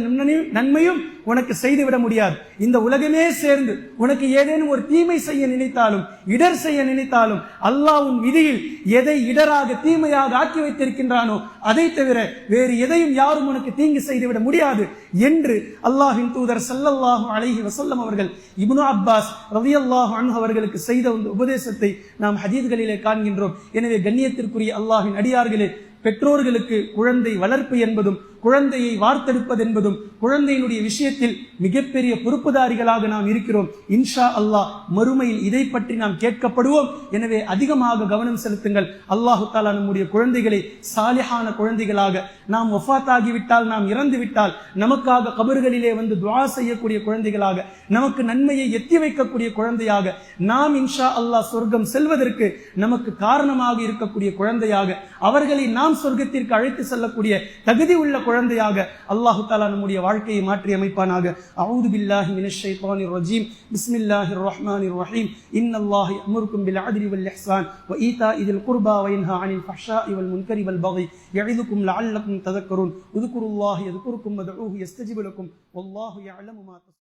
நன்மையும் உனக்கு செய்துவிட முடியாது. இந்த உலகமே சேர்ந்து உனக்கு ஏதேனும் ஒரு தீமை செய்ய நினைத்தாலும், இடர் செய்ய நினைத்தாலும், அல்லாஹ் உன் விதியில் எதை இடராக தீமையாக ஆக்கி வைத்திருக்கின்றானோ அதை தவிர வேறு எதையும் யாரும் உனக்கு தீங்கு செய்துவிட முடியாது என்று அல்லாஹ்வின் தூதர் ஸல்லல்லாஹு அலைஹி வஸல்லம் அவர்கள் இப்னு அப்பாஸ் ரலியல்லாஹு அன்ஹு அவர்களுக்கு செய்த உபதேசத்தை நாம் ஹதீஸ்களிலே காண்கின்றோம். எனவே கண்ணியத்திற்குரிய அல்லாஹ்வின் அடியார்களே, பெற்றோர்களுக்கு குழந்தை வளர்ப்பு என்பதும் குழந்தையை வார்த்தெடுப்பது என்பதும் குழந்தையினுடைய விஷயத்தில் மிகப்பெரிய பொறுப்புதாரிகளாக நாம் இருக்கிறோம். இன்ஷா அல்லாஹ் மறுமையில் இதை பற்றி நாம் கேட்கப்படுவோம். எனவே அதிகமாக கவனம் செலுத்துங்கள். அல்லாஹு தாலா நம்முடைய குழந்தைகளை சாலிஹான குழந்தைகளாக, நாம் வஃபாத்தாகிவிட்டால், நாம் இறந்து விட்டால் நமக்காக கபர்களிலே வந்து துஆ செய்யக்கூடிய குழந்தைகளாக, நமக்கு நன்மையை எத்தி வைக்கக்கூடிய குழந்தையாக, நாம் இன்ஷா அல்லாஹ் சொர்க்கம் செல்வதற்கு நமக்கு காரணமாக இருக்கக்கூடிய குழந்தையாக, அவர்களை நாம் சொர்க்கத்திற்கு அழைத்து செல்லக்கூடிய தகுதி உள்ள குழந்தையாக அல்லாஹு தஆலா நம்முடைய வாழ்க்கையை மாற்றி அமைப்பானாக. அஊது பில்லாஹி மினஷ் ஷைத்தானிர் ரஜீம். பிஸ்மில்லாஹிர் ரஹ்மானிர் ரஹீம். இன்னல்லாஹ யஅமுருக்கும் பில் அத்லி வல் இஹ்சான் வ ஈதாஇல் குர்பா வ யன்ஹா அனில் ஃபஹ்ஷாஇ வல் முன்கரி வல் பகி யஇதுக்கும் லஅல்லக்கும் ததக்கரூன். உذ்குருல்லாஹ யذ்குருக்கும் வதுஊஹு யஸ்தஜிபு லக்கும் வல்லாஹு யஅலமு மா